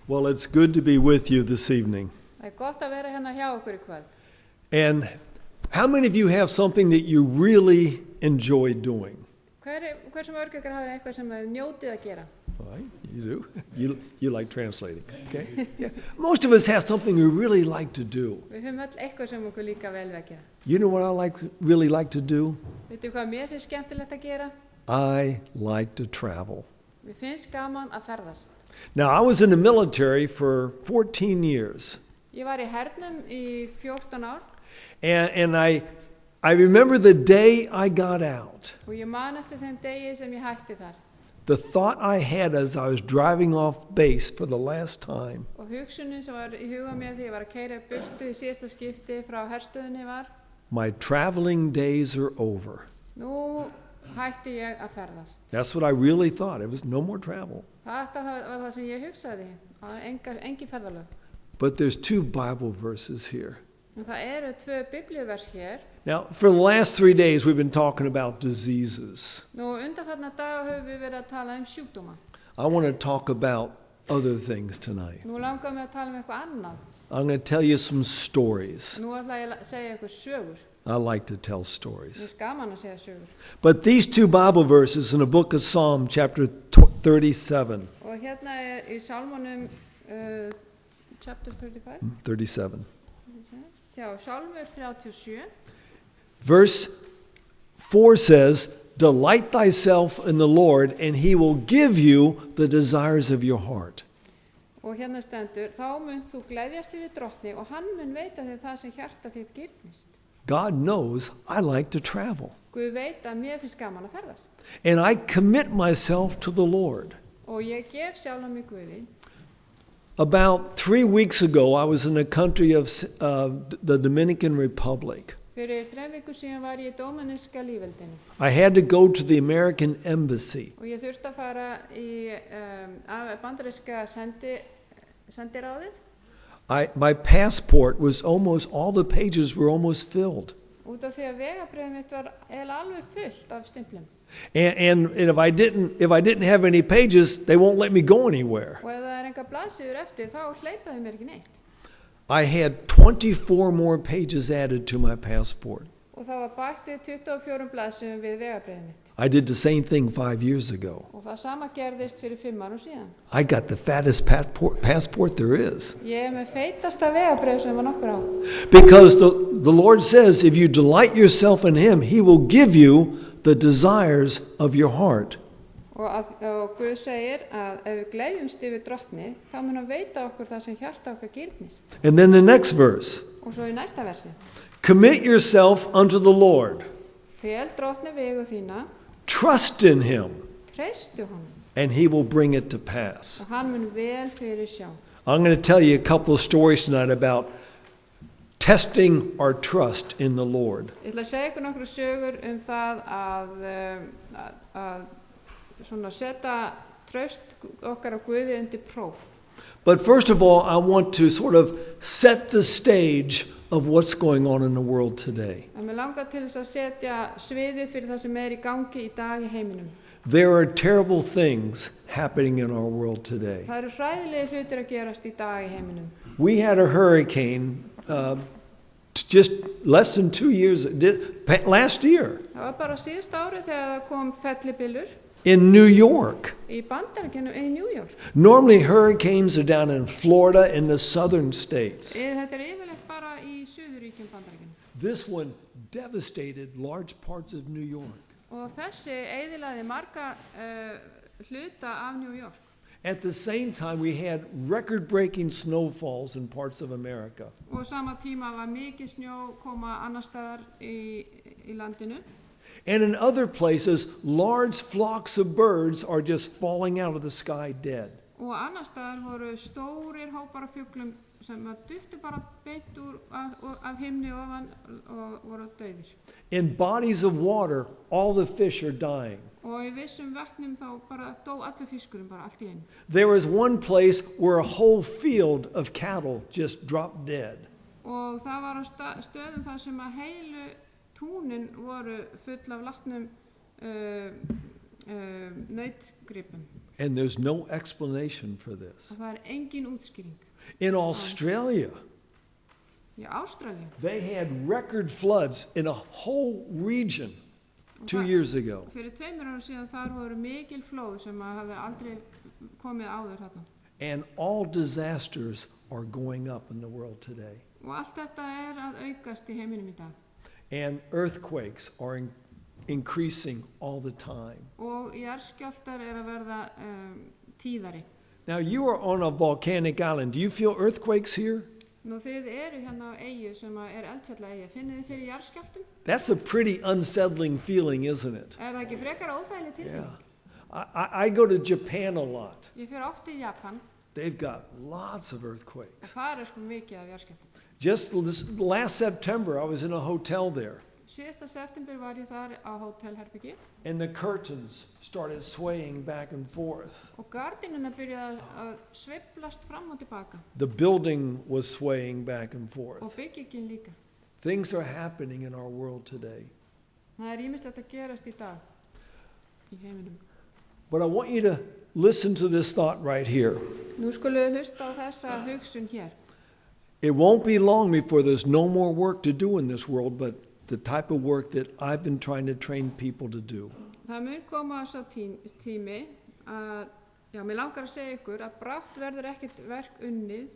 Well, it's good to be with you this evening. Það gott að vera hérna hjá okkur í kvöld. And how many of you have something that you really enjoy doing? Hversu mörg ykkur hafið eitthvað sem þið njótið að gera? All right, you do. You like translating, okay? Yeah. Most of us have something we really like to do. Við höfum öll eitthvað sem okkur líka vel við að gera. You know what I really like to do? Veitu hvað mér finnst skemmtilegt að gera? I like to travel. Mér finnst gaman að ferðast. Now, I was in the military for 14 years. Ég var í hernum í 14 ár. And I remember the day I got out. Og ég man eftir þeim degi sem ég hætti þar. The thought I had as I was driving off base for the last time. Og hugsunin sem var í huga mér þegar ég var að keyra burtu í síðasta skipti frá herstöðinni var: My traveling days are over. Nú hætti ég að ferðast. That's what I really thought. It was no more travel. Þetta var það sem ég hugsaði, engin ferðalög. But there's two Bible verses here. Og það eru 2 biblíuvers hér. Now, for the last 3 days, we've been talking about diseases. Nú undanfarna daga höfum við verið að tala sjúkdóma. I want to talk about other things tonight. Nú langar mig að tala eitthvað annað. I'm going to tell you some stories. Nú ætla ég að segja ykkur sögur. I like to tell stories. Mér gaman að segja sögur. But these 2 Bible verses in the book of Psalm, chapter 37. Og hérna í Sálmunum chapter 35. 37. Já, Sálmur 37. Verse 4 says, Delight thyself in the Lord, and he will give you the desires of your heart. Og hérna stendur: Þá mun þú gleðjast yfir Drottni og hann mun veita þér það sem hjarta þitt girnist. God knows I like to travel. Guð veit að mér finnst gaman að ferðast. And I commit myself to the Lord. Og ég gef sjálfa mig Guði. About 3 weeks ago, I was in a country of the Dominican Republic. Fyrir 3 vikur síðan var ég í Dóminíska lýðveldinu. I had to go to the American embassy. Og ég þurfti að fara í bandaríska sendiráðið. My passport was all the pages were almost filled. Út af því að vegabréfið mitt var alveg fullt af stimplum. And if I didn't have any pages, they won't let me go anywhere. Og ef það engar blaðsíður eftir, þá hleypa þeir mér ekki neitt. I had 24 more pages added to my passport. Og það var bætt 24 blaðsíðum við vegabréfið mitt. I did the same thing 5 years ago. Og það sama gerðist fyrir 5 árum síðan. I got the fattest passport there is. Ég með feitasta vegabréf sem var nokkur á. Because the Lord says, if you delight yourself in him, he will give you the desires of your heart. Og Guð segir að ef við gleðjumst yfir Drottni, þá mun hann veita okkur það sem hjarta okkar girnist. And then the next verse. Og svo í næsta versi. Commit yourself unto the Lord. Fel Drottni vegu þína. Trust in him. Treystu honum. And he will bring it to pass. Og hann mun vel fyrir sjá. I'm going to tell you a couple of stories tonight about testing our trust in the Lord. Ég ætla að segja ykkur nokkru sögur það að svona setja traust okkar á Guði undir próf. But first of all, I want to sort of set the stage of what's going on in the world today. En mér langar til þess að setja sviðið fyrir það sem í gangi í dag í heiminum. There are terrible things happening in our world today. Það eru hræðilegir hlutir að gerast í dag í heiminum. We had a hurricane just less than 2 years last year. Það var bara síðasta árið þegar það kom fellibylur. In New York. Í Bandaríkjunum í New York. Normally hurricanes are down in Florida in the southern states. Þetta yfirleitt bara í suðurríkjum Bandaríkjunum. This one devastated large parts of New York. Og þessi eyðilagði marga hluta af New York. At the same time, we had record-breaking snowfalls in parts of America. Og sama tíma var mikið snjó koma annars staðar í landinu. And in other places, large flocks of birds are just falling out of the sky dead. Og annars staðar voru stórir hópar af fuglum sem duttu bara beint af himni ofan og voru dauðir. In bodies of water, all the fish are dying. Og í vissum vatnum þá bara dó allur fiskurinn bara allt í einu. There was one place where a whole field of cattle just dropped dead. Og það var á stöðum þar sem að heilu túnin voru full af látnum nautgripum. And there's no explanation for this. Og það engin útskýring. In Australia, Í Ástralíu. they had record floods in a whole region 2 years ago. Fyrir 2 árum síðan þar voru mikil flóð sem hafði aldrei komið áður þarna. And all disasters are going up in the world today. Og allt þetta að aukast í heiminum í dag. And earthquakes are increasing all the time. Og jarðskjálftar að verða tíðari. Now you are on a volcanic island. Do you feel earthquakes here? Nú þið hérna á eyju sem eldfjallaeyja. Finnið þið fyrir jarðskjálftum? That's a pretty unsettling feeling, isn't it? Það ekki frekar óþægileg tilfinning? I go to Japan a lot. Ég fer oft í Japan. They've got lots of earthquakes. Og það sko mikið af jarðskjálftum. Just last September, I was in a hotel there. Síðasta september var ég þar á hótelherbyggi. And the curtains started swaying back and forth. Og gardínurnar byrjaði að sveiflast fram og tilbaka. The building was swaying back and forth. Og byggingin líka. Things are happening in our world today. Það ýmislegt að gerast í dag í heiminum. But I want you to listen to this thought right here. Nú skulum við hlusta á þessa hugsun hér. It won't be long before there's no more work to do in this world, but the type of work that I've been trying to train people to do. Það mun koma sá tími að, mér langar að segja ykkur að brátt verður ekkert verk unnið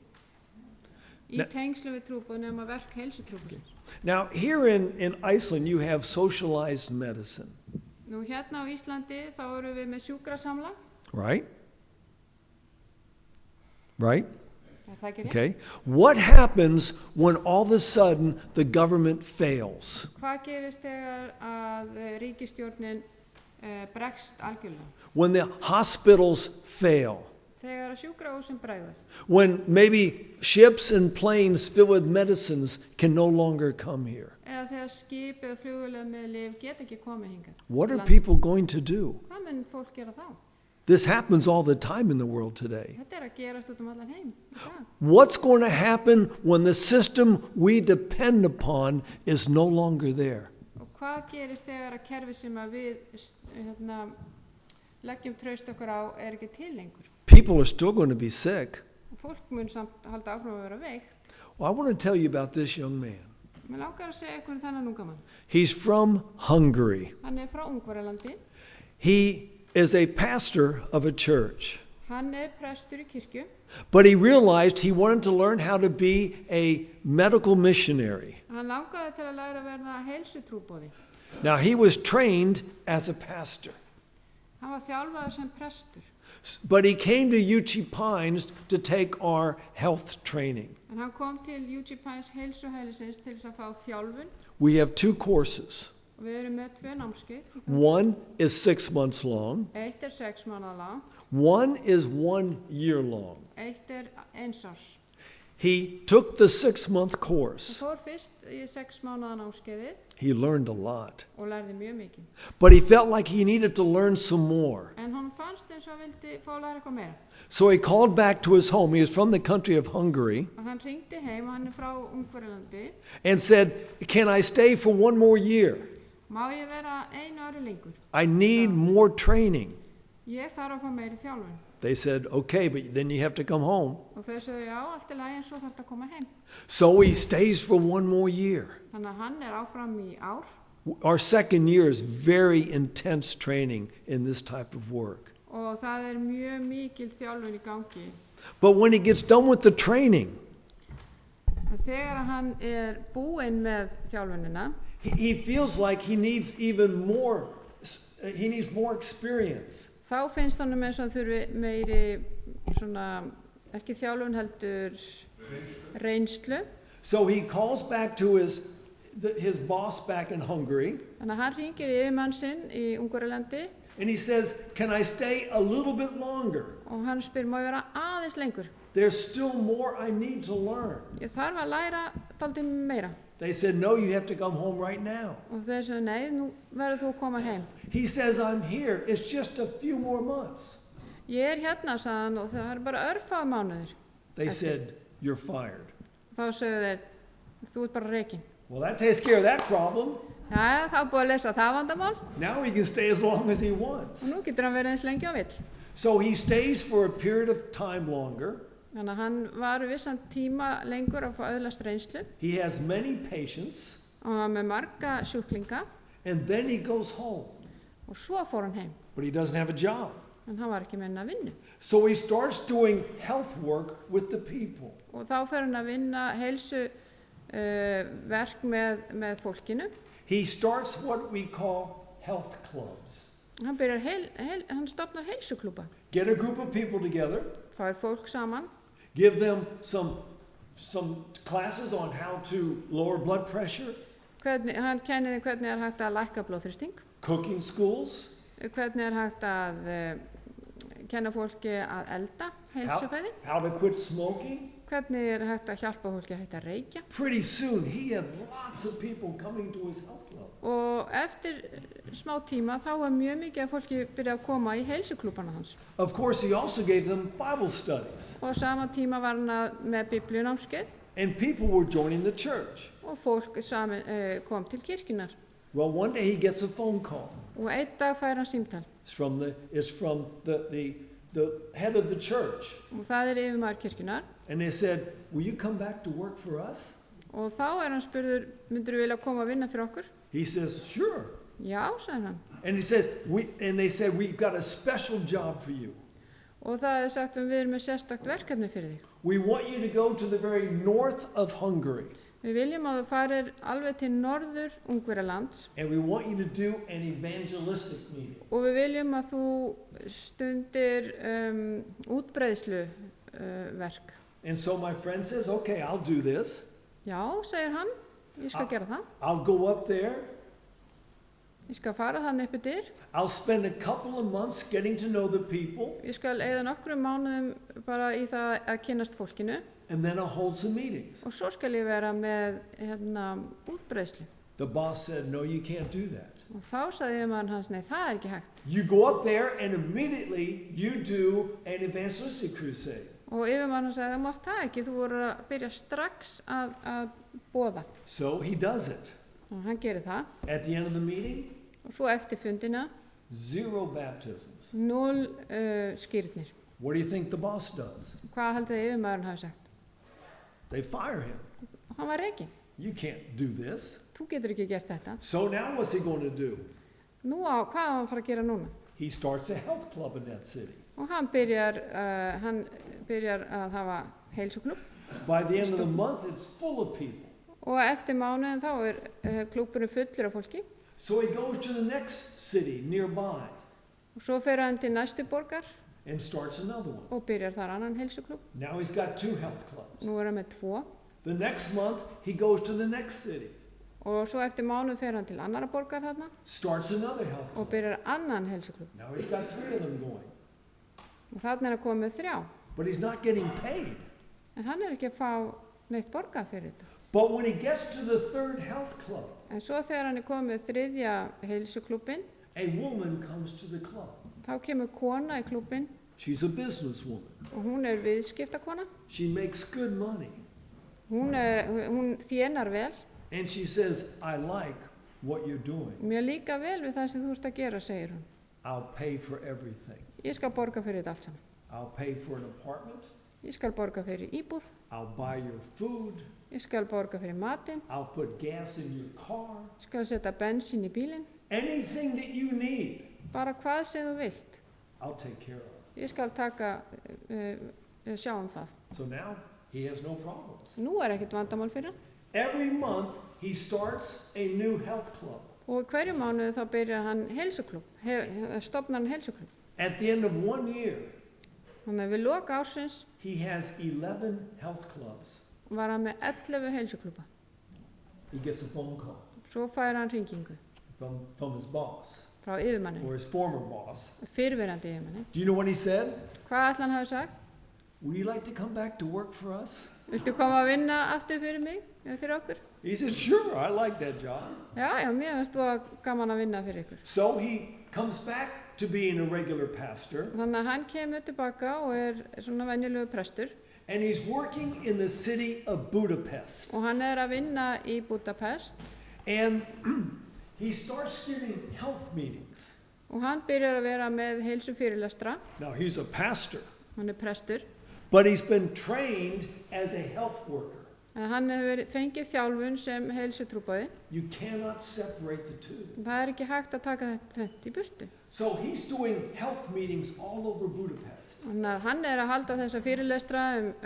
í tengslu við trúboð nema verk heilsutrúboðsins. Now, here in Iceland, you have socialized medicine. Nú hérna á Íslandi þá erum við með sjúkrasamlag. Right? Right? Það ekki rétt? Okay. What happens when all of a sudden the government fails? Hvað gerist þegar að ríkisstjórnin bregst algjörlega? When the hospitals fail? Þegar að sjúkrahúsin bregðast? When maybe ships and planes filled with medicines can no longer come here? Eða þegar skip eða flugvélar með lyf geta ekki komið hingað? What are people going to do? Hvað mun fólk gera þá? This happens all the time in the world today. Þetta að gerast út allan heim í dag. What's going to happen when the system we depend upon is no longer there? Og hvað gerist þegar að kerfi sem að við leggjum traust okkur á ekki til lengur? People are still going to be sick. Og fólk mun samt halda áfram að vera veikt. Well, I want to tell you about this young man. Mér langar að segja ykkur þennan unga mann. He's from Hungary. Hann frá Ungverjalandi. He is a pastor of a church. Hann prestur í kirkju. But he realized he wanted to learn how to be a medical missionary. Hann langaði til að læra að verða heilsutrúboði. Now, he was trained as a pastor. Hann var þjálfaður sem prestur. But he came to UG Pines to take our health training. En hann kom til UG Pines heilsuhælisins til þess að fá þjálfun. We have 2 courses. Og við erum með 2 námskeið. One is 6 months long. Eitt 6 mánaða lang. One is 1 year long. Eitt 1 árs. He took the 6-month course. Hann fór fyrst í 6 mánaða námskeiðið. He learned a lot. Og lærði mjög mikið. But he felt like he needed to learn some more. En hann fannst eins og vildi fá að læra eitthvað meira. So he called back to his home. He is from the country of Hungary. Og hann hringdi heim, hann frá Ungverjalandi. And said, "Can I stay for 1 more year? Má ég vera 1 ári lengur? I need more training." Ég þarf að fá meiri þjálfun. They said, "Okay, but then you have to come home." Og þau sögðu já, allt í lagi en svo þarf það að koma heim. So he stays for 1 more year. Þannig að hann áfram í ár. Our second year is very intense training in this type of work. Og það mjög mikil þjálfun í gangi. But when he gets done with the training, þegar hann búinn með þjálfunina, he feels like he needs even more. He needs more experience. Þá finnst honum eins og hann þurfi meiri svona ekki þjálfun heldur reynslu. So he calls back to his boss back in Hungary. Þannig að hann hringir yfirmann sinn í Ungverjalandi. And he says, "Can I stay a little bit longer? Og hann spyr, má ég vera aðeins lengur? There's still more I need to learn." Ég þarf að læra dálítið meira. They said, "No, you have to come home right now." Og þeir sögðu, nei, nú verður þú að koma heim. He says, "I'm here. It's just a few more months." Ég hérna, sagði hann, og það bara örfáir mánuðir. They said, "You're fired." Þá sögðu þeir, þú ert bara rekinn. Well, that takes care of that problem. Já, þá búið að lesa það vandamál Now he can stay as long as he wants. og nú getur hann verið eins lengi og vill. So he stays for a period of time longer. Þannig að hann var vissan tíma lengur að fá öðlast reynslu He has many patients. og hann var með marga sjúklinga And then he goes home. og svo fór hann heim. But he doesn't have a job. En hann var ekki með henni að vinna. So he starts doing health work with the people. Og þá fer hann að vinna heilsu verk með fólkinu. He starts what we call health clubs. Hann hann stofnar heilsuklúba. Get a group of people together. Fær fólk saman. Give them some classes on how to lower blood pressure. Hann kennir hvernig hægt að lækka blóðþrýsting. Cooking schools. Hvernig hægt að kenna fólki að elda heilsufæði. How to quit smoking. Hvernig hægt að hjálpa fólki að hægt að reykja. Pretty soon he had lots of people coming to his health club. Og eftir smá tíma þá var mjög mikið að fólki byrja að koma í heilsuklúbana hans. Of course he also gave them Bible studies. Og á sama tíma var hann með biblíunámskeið. And people were joining the church. Og fólk kom til kirkjunar. Well, one day he gets a phone call. Og einn dag fær hann símtal. It's from the head of the church. Og það yfirmaður kirkjunar. And they said, will you come back to work for us? Og þá hann spurður, myndirðu vilja koma að vinna fyrir okkur? He says, sure. Já, sagði hann. And he says, they said, we've got a special job for you. Og það sagt við erum með sérstakt verkefni fyrir þig. We want you to go to the very north of Hungary. Við viljum að þú farir alveg til norður Ungverjalands. And we want you to do an evangelistic meeting. Og við viljum að þú stundir útbreiðslu verk. And so my friend says, okay, I'll do this. Já, segir hann, ég skal gera það. I'll go up there. Ég skal fara þannig uppi dyr. I'll spend a couple of months getting to know the people. Ég skal eyða nokkrum mánuðum bara í það að kynnast fólkinu. And then I'll hold some meetings. Og svo skal ég vera með útbreiðslu. The boss said, no, you can't do that. Og þá sagði maður hans, nei, það ekki hægt. You go up there and immediately you do an evangelistic crusade. Og yfirmaður hans sagði, það mátt það ekki, þú voru að byrja strax að boða. So he does it. Og hann gerir það. At the end of the meeting, Og svo eftir fundina, 0 baptisms. 0 skírnir. What do you think the boss does? Hvað haldið yfirmaðurinn hafi sagt? They fire him. Og hann var rekinn. You can't do this. Þú getur ekki gert þetta. So now what's he going to do? Hvað á hann fara að gera núna? He starts a health club in that city. Og hann byrjar að hafa heilsuklúbb. By the end of the month, it's full of people. Og eftir mánuðin þá klúbburinn fullur af fólki. So he goes to the next city nearby. Og svo fer hann til næstu borgar. And starts another one. Og byrjar þar annan heilsuklúbb. Now he's got 2 health clubs. Nú hann með 2. The next month, he goes to the next city. Og svo eftir mánuð fer hann til annara borgar þarna. Starts another health club. Og byrjar annan heilsuklúbb. Now he's got 3 of them going. Og þarna hann komið með 3. But he's not getting paid. En hann ekki að fá neitt borgað fyrir þetta. But when he gets to the 3rd health club, En svo þegar hann komið með 3. heilsuklubbin, a woman comes to the club. þá kemur kona í klubbin. She's a businesswoman. Og hún viðskiptakona. She makes good money. Hún þénar vel. And she says, I like what you're doing. Mér líka vel við það sem þú ert að gera, segir hún. I'll pay for everything. Ég skal borga fyrir þetta allt saman. I'll pay for an apartment. Ég skal borga fyrir íbúð. I'll buy your food. Ég skal borga fyrir matinn. I'll put gas in your car. Ég skal setja bensín í bílinn. Anything that you need, Bara hvað sem þú vilt. I'll take care of. Ég skal sjá það. So now he has no problems. Nú ekkert vandamál fyrir hann. Every month he starts a new health club. Og hverju mánuði þá byrjar hann heilsuklubb, stofnar hann heilsuklubb. At the end of 1 year, Þannig að við lok ársins he has 11 health clubs. var hann með 11 heilsuklubba. He gets a phone call Svo fær hann hringingu from his boss frá yfirmanni, or his former boss. fyrrverandi yfirmanni. Do you know what he said? Hvað ætla hann hafi sagt? Would you like to come back to work for us? Viltu koma að vinna aftur fyrir mig, eða fyrir okkur? He said, sure, I like that job. Já, mér finnst þú gaman að vinna fyrir ykkur. So he comes back to being a regular pastor. Þannig að hann kemur tilbaka og svona venjulegu prestur. And he's working in the city of Budapest. Og hann að vinna í Budapest. And he starts giving health meetings. Og hann byrjar að vera með heilsufyrirlestra. Now, he's a pastor, Hann prestur. but he's been trained as a health worker. En hann hefur fengið þjálfun sem heilsutrúboði. You cannot separate the two. Það ekki hægt að taka þetta tvennt í burtu. So he's doing health meetings all over Budapest. Þannig að hann að halda þessa fyrirlestra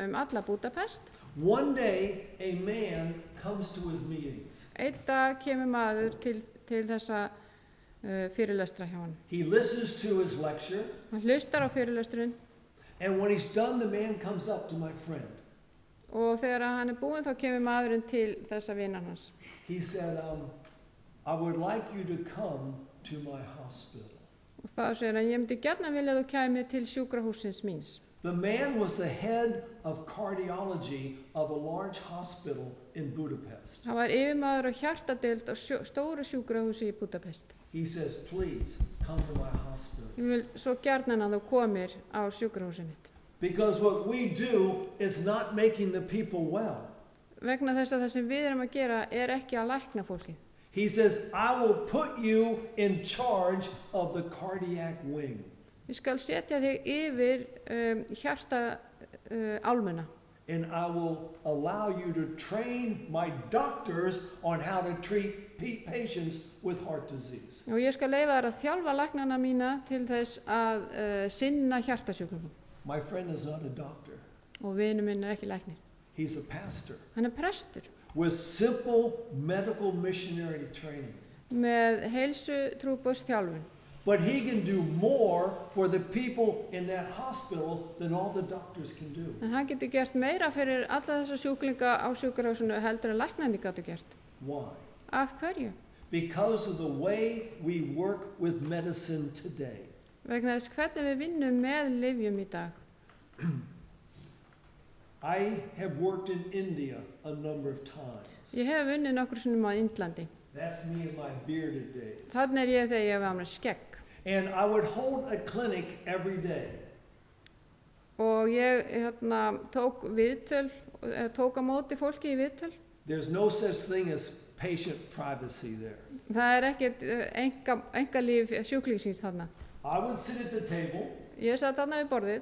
alla Budapest. One day, a man comes to his meetings. Einn dag kemur maður til þessa fyrirlestra hjá hann. He listens to his lecture, Hann hlustar á fyrirlesturinn and when he's done, the man comes up to my friend. og þegar hann búinn þá kemur maðurinn til þessa vinar hans. He said, I would like you to come to my hospital. Og þá segir hann, ég myndi gjarnan vilja að þú kæmi til sjúkrahússins míns. The man was the head of cardiology of a large hospital in Budapest. Hann var yfirmaður og hjartadeild á stóru sjúkrahúsi í Budapest. He says, please come to my hospital. Ég vil svo gjarnan að þú komir á sjúkrahúsið mitt. Because what we do is not making the people well. Vegna þess að það sem við erum að gera ekki að lækna fólkið. He says, I will put you in charge of the cardiac wing. Ég skal setja þig yfir álmuna. And I will allow you to train my doctors on how to treat patients with heart disease. Og ég skal leyfa þér að þjálfa læknana mína til þess að sinna hjartasjúklingum. My friend is not a doctor. Og vinur minn ekki læknir. He's a pastor. Hann prestur. With simple medical missionary training. Með heilsutrúboðsþjálfun. But he can do more for the people in that hospital than all the doctors can do. En hann getur gert meira fyrir alla þessa sjúklinga á sjúkrahúsinu heldur en læknarnir gátu gert. Why? Af hverju? Because of the way we work with medicine today. Vegna þess hvernig við vinnum með lyfjum í dag. I have worked in India a number of times. Ég hef unnið nokkru sinnum á Indlandi. That's me in my bearded days. Þannig ég þegar ég var með skegg. And I would hold a clinic every day. Og ég tók viðtöl, tók á móti fólki í viðtöl. There's no such thing as patient privacy there. Það ekkert einkalíf sjúklingsins þarna. I would sit at the table. Ég satt þarna við borðið.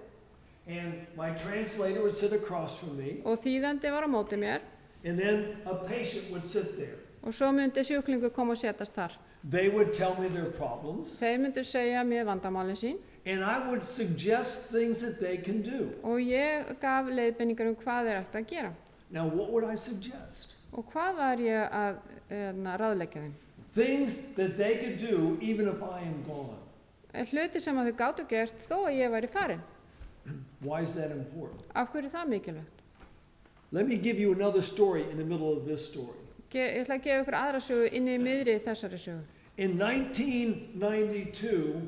And my translator would sit across from me. Og þýðandi var á móti mér. And then a patient would sit there. Og svo myndi sjúklingur koma og setjast þar. They would tell me their problems. Þeir myndu segja mér vandamálin sín. And I would suggest things that they can do. Og ég gaf leiðbeiningar hvað þeir ættu að gera. Now, what would I suggest? Og hvað var ég að ráðleggja þeim? Things that they could do even if I am gone. Hluti sem að þau gátu gert þó að ég væri farin. Why is that important? Af hverju er það mikilvægt? Let me give you another story in the middle of this story. Ég ætla að gefa ykkur aðra sögu inn í miðri þessari sögu. In 1992,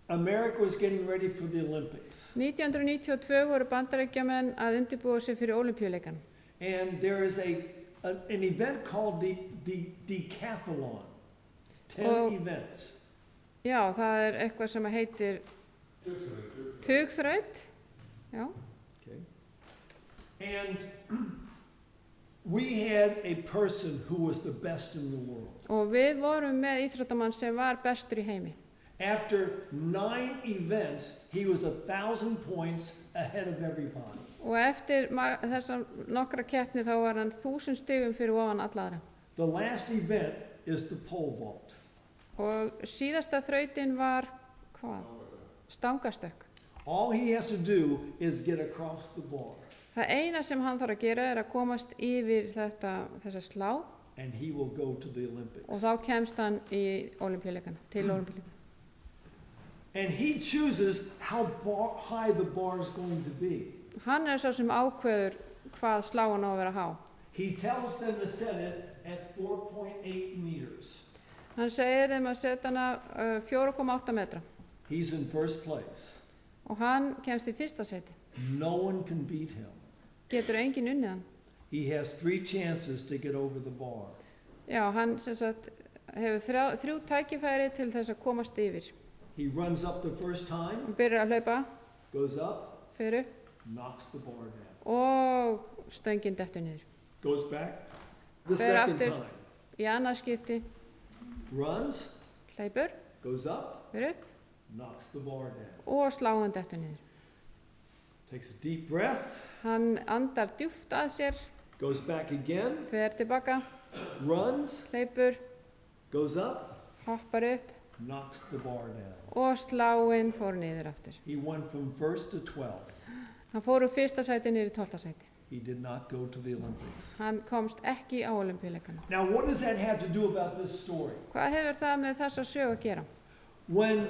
America was getting ready for the Olympics. 1992 voru Bandaríkjamenn að undirbúa sig fyrir Ólympíuleikann. And there is an event called the decathlon. 10 events. Já, það eitthvað sem heitir tugþraut. Já. Okay. And we had a person who was the best in the world. Og við vorum með íþróttamann sem var bestur í heimi. After 9 events, he was 1,000 points ahead of everybody. Og eftir þessar nokkra keppni þá var hann 1000 stigum fyrir ofan alla aðra. The last event is the pole vault. Og síðasta þrautin var hvað? Stangastökk. All he has to do is get across the bar. Það eina sem hann þarf að gera að komast yfir þessa slá. And he will go to the Olympics. Og þá kemst hann í Ólympíuleikana, til Ólympíuleikana. And he chooses how high the bar is going to be. Hann sá sem ákveður hvað sláan á að vera há. He tells them to set it at 4.8 meters. Hann segir þeim að setja hana 4,8 metra. He's in first place. Og hann kemst í fyrsta seti. No one can beat him. Getur enginn unnið hann. He has 3 chances to get over the bar. Já, hann sem sagt hefur 3 tækifæri til þess að komast yfir. He runs up the first time. Hann byrjar að hlaupa. Goes up. Fer upp. Knocks the bar down. Og stöngin dettur niður. Goes back. The Fer second aftur. time. Í annað skipti. runs, hleypur, goes up, fyrir upp knocks the bar down. og sláandi eftir niður. Takes a deep breath, Hann andar djúpt að sér, goes back again, fer tilbaka, runs, hleypur, goes up, hoppar upp knocks the bar down. og sláinn fór niður aftur. He went from first to 12th. Hann fór úr fyrsta sæti niður í 12. sæti. He did not go to the Olympics. Hann komst ekki á Ólympíuleikana. Now, what does that have to do about this story? Hvað hefur það með þessa sögu að gera? When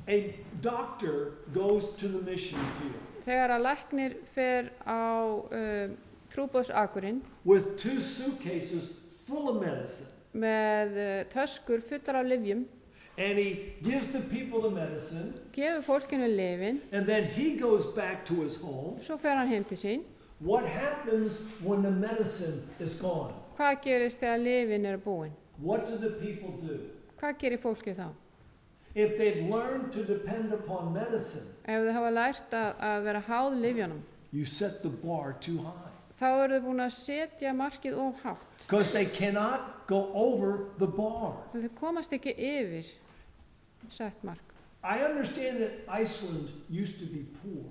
a doctor goes to the mission field Þegar að læknir fer á trúboðsakurinn with 2 suitcases full of medicine, með töskur fullar af lyfjum, and he gives the people the medicine, gefur fólkinu lyfin, and then he goes back to his home, svo fer hann heim til sín. what happens when the medicine is gone? Hvað gerist þegar lyfin eru búin? What do the people do? Hvað gerir fólkið þá? If they've learned to depend upon medicine, Ef þau hafa lært að vera háð lyfjunum, you set the bar too high. þá eru þau búin að setja markið of hátt. Because they cannot go over the bar. Þau komast ekki yfir sett mark. I understand that Iceland used to be poor.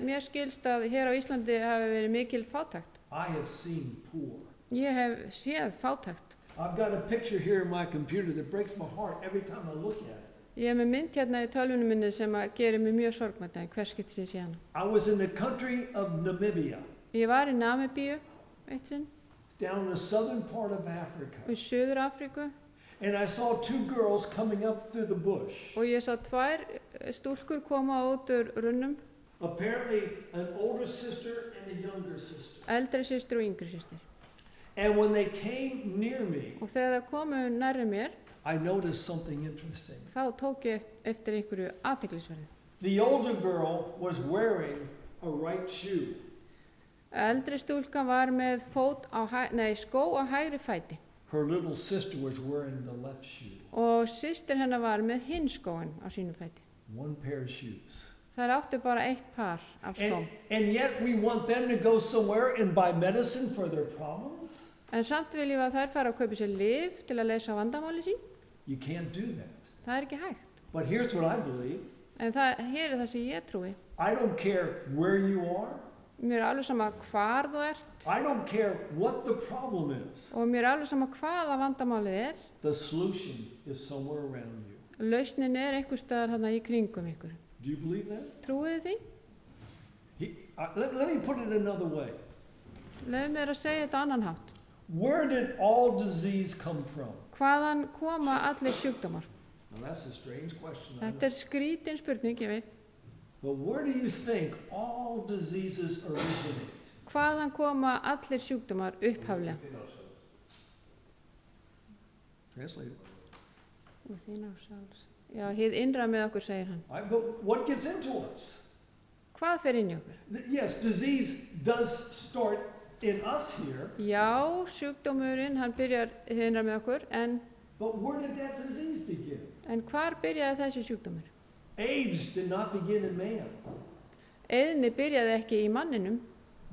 Mér skilst að hér á Íslandi hafi verið mikil fátækt. I have seen poor. Ég hef séð fátækt. I've got a picture here in my computer that breaks my heart every time I look at it. Ég hef með mynd hérna í tölvunum minni sem að gerir mig mjög sorgmædda hvers skipti sem ég sé hana. I was in the country of Namibia, Ég var í Namibíu eitt sinn, down in the southern part of Africa, í Suður Afríku, and I saw 2 girls coming up through the bush. og ég sá 2 stúlkur koma út úr runnum, Apparently an older sister and a younger sister. eldri systir og yngri systir. And when they came near me, Og þegar það komu nærri mér, I noticed something interesting. þá tók ég eftir einhverju athyglisverðu. The older girl was wearing a right shoe. Eldri stúlkan var með skó á hægri fæti Her little sister was wearing the left shoe. og systir hennar var með hinn skóin á sínum fæti. One pair of shoes. Þær áttu bara eitt par af skóm. And yet we want them to go somewhere and buy medicine for their problems? En samt viljum við að þær fara að kaupa sér lyf til að leysa vandamáli sín. You can't do that. Það ekki hægt. But here's what I believe. En hér það sem ég trúi. I don't care where you are. Mér alveg sama hvar þú ert. I don't care what the problem is. Og mér alveg sama hvaða vandamálið The solution is somewhere around you. Lausnin einhvers staðar þarna í kringum ykkur. Do you believe that? Trúið þið því? Let me put it another way. Leyfðu mér að segja þetta á annan hátt. Where did all disease come from? Hvaðan koma allir sjúkdómar? Now that's a strange question. Þetta skrítin spurning, ég veit. But where do you think all diseases originate? Hvaðan koma allir sjúkdómar upphaflega? Translate it. Within ourselves. Já, hið innra með okkur, segir hann. But what gets into us? Hvað fer inn í okkur? Yes, disease does start in us here. Já, sjúkdómurinn, hann byrjar hið innra með okkur, But where did that disease begin? en hvar byrjaði þessi sjúkdómur? AIDS did not begin in man. Eyðni byrjaði ekki í manninum.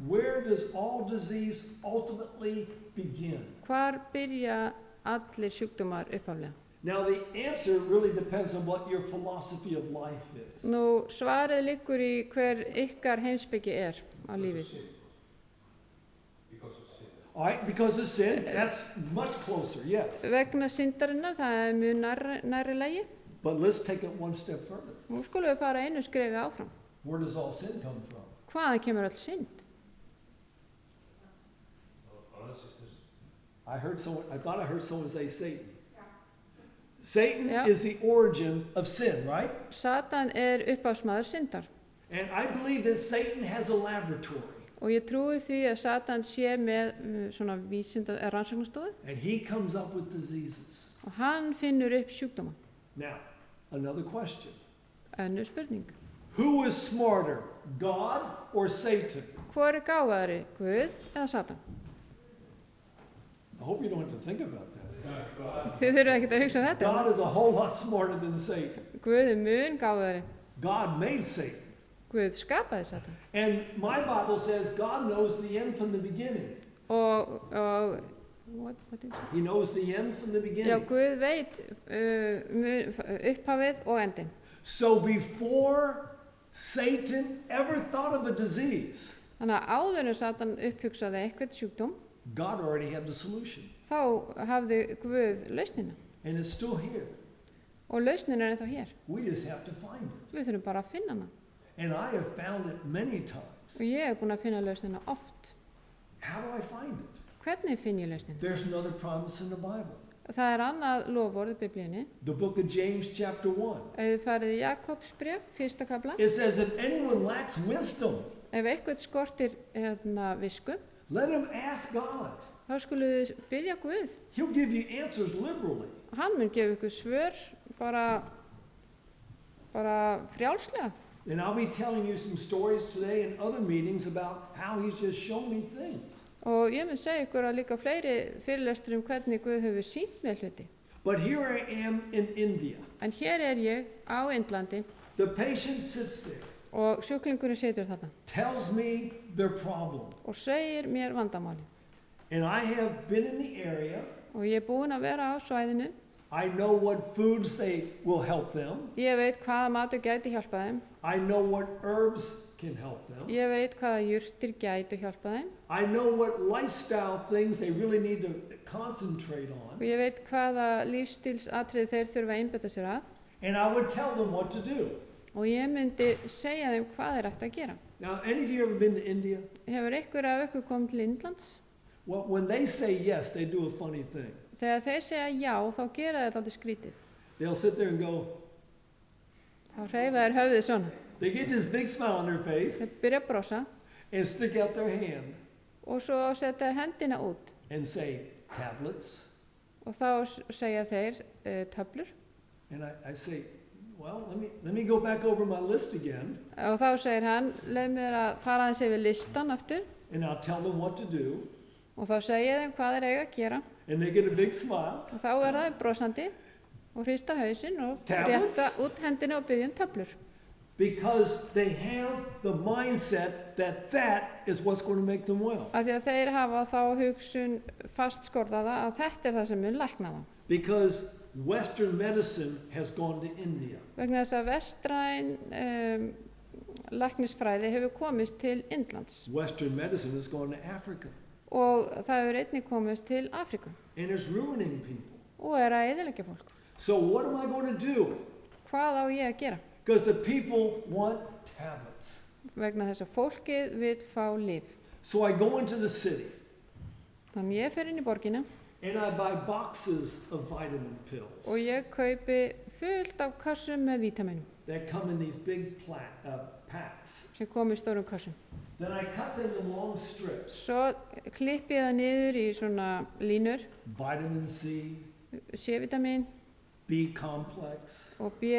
Where does all disease ultimately begin? Hvar byrja allir sjúkdómar upphaflega? Now the answer really depends on what your philosophy of life is. Nú, svarið liggur í hver ykkar heimspeki á lífið. All right, because of sin, that's much closer, yes. Vegna syndarinnar, það mjög nærri lagi. But let's take it one step further. Nú skulum við fara einu skrefi áfram. Where does all sin come from? Hvaðan kemur öll synd? I thought I heard someone say Satan. Satan Yeah. is the origin of sin, right? Satan upphafsmaður syndar. And I believe that Satan has a laboratory. Og ég trúi því að Satan sé með svona rannsóknastofu. And he comes up with diseases. Og hann finnur upp sjúkdóma. Now, another question. Önnur spurning. Who is smarter, God or Satan? Hvor gáfaðari, Guð eða Satan? I hope you don't have to think about that. Þið þurfum ekkert að hugsa þetta. God is a whole lot smarter than Satan. Guð mun gáfaðari. God made Satan. Guð skapaði Satan. And my Bible says God knows the end from the beginning. Og what is it? He knows the end from the Já, beginning. Guð veit upphafið og endin. So before Satan ever thought of a disease, Þannig að áður en Satan upphugsaði eitthvað sjúkdóm, God already had the solution. þá hafði Guð lausnina. And it's still here. Og lausnin ennþá hér. We just have to find it. Við þurfum bara að finna hana. And I have found it many times. Og ég búin að finna lausnina oft. How do I find it? Hvernig finn ég lausnina? There's another promise in the Bible. Það annað loforð í Biblíunni. The book of James chapter 1. Ef þið farið í Jakobs bréf, 1. kafla. It says if anyone lacks wisdom, Ef eitthvað skortir visku, let him ask God. þá skuluð þið biðja Guð. He'll give you answers liberally. Hann mun gefa ykkur svör bara frjálslega. And I'll be telling you some stories today in other meetings about how he's just shown me things. Og ég mun segja ykkur að líka fleiri fyrirlestur hvernig Guð hefur sýnt með hluti. But here I am in India. En hér ég á Indlandi The patient sits there, og sjúklingurinn situr þarna tells me their problem. og segir mér vandamáli. And I have been in the area. Og ég búin að vera á svæðinu. I know what foods they will help them. Ég veit hvaða matur gæti hjálpa þeim. I know what herbs can help them. Ég veit hvaða jurtir gætu hjálpa þeim. I know what lifestyle things they really need to concentrate on. Og ég veit hvaða lífstílsatriði þeir þurfa að einbeita sér að. And I would tell them what to do. Og ég myndi segja þeim hvað þeir ættu að gera. Now, any of you ever been to India? Hefur ykkur af ykkur komið til Indlands? Well, when they say yes, they do a funny thing. Þegar þeir segja já, þá gera þeir alltaf skrítið. They'll sit there and go, Þá hreyfa þeir höfðið svona. they get this big smile on their face Þeir byrja að brosa and stick out their hand og svo setja þeir hendina út. and say, tablets. Og þá segja þeir töflur. And I say, well, let me go back over my list again. Og þá segir hann, leið mér að fara aðeins yfir listan aftur. And I'll tell them what to do. Og þá segja þeim hvað þeir eiga að gera. And they get a big smile. Og þá verða þeir brosandi og hrista hausinn og Tablets? rétta út hendina og biðja töflur. Because they have the mindset that that is what's going to make them well. Af því að þeir hafa þá hugsun fastskorðaða að þetta það sem mun lækna þá. Because Western medicine has gone to India. Vegna þess að vestræn læknisfræði hefur komist til Indlands. Western medicine has gone to Africa. Og það hefur einnig komist til Afríku. And it's ruining people. Og að eyðileggja fólk. So what am I going to do? Hvað á ég að gera? Because the people want tablets. Vegna þess að fólkið vil fá lyf. So I go into the city. Þannig ég fer inn í borgina. And I buy boxes of vitamin pills. Og ég kaupi fullt af kassum með vítamínum. That come in these big packs. Sem kom í stórum kassum. Then I cut them in long strips. Svo klippi ég það niður í svona línur. Vitamin C. C-vitamin. B-complex. Og B.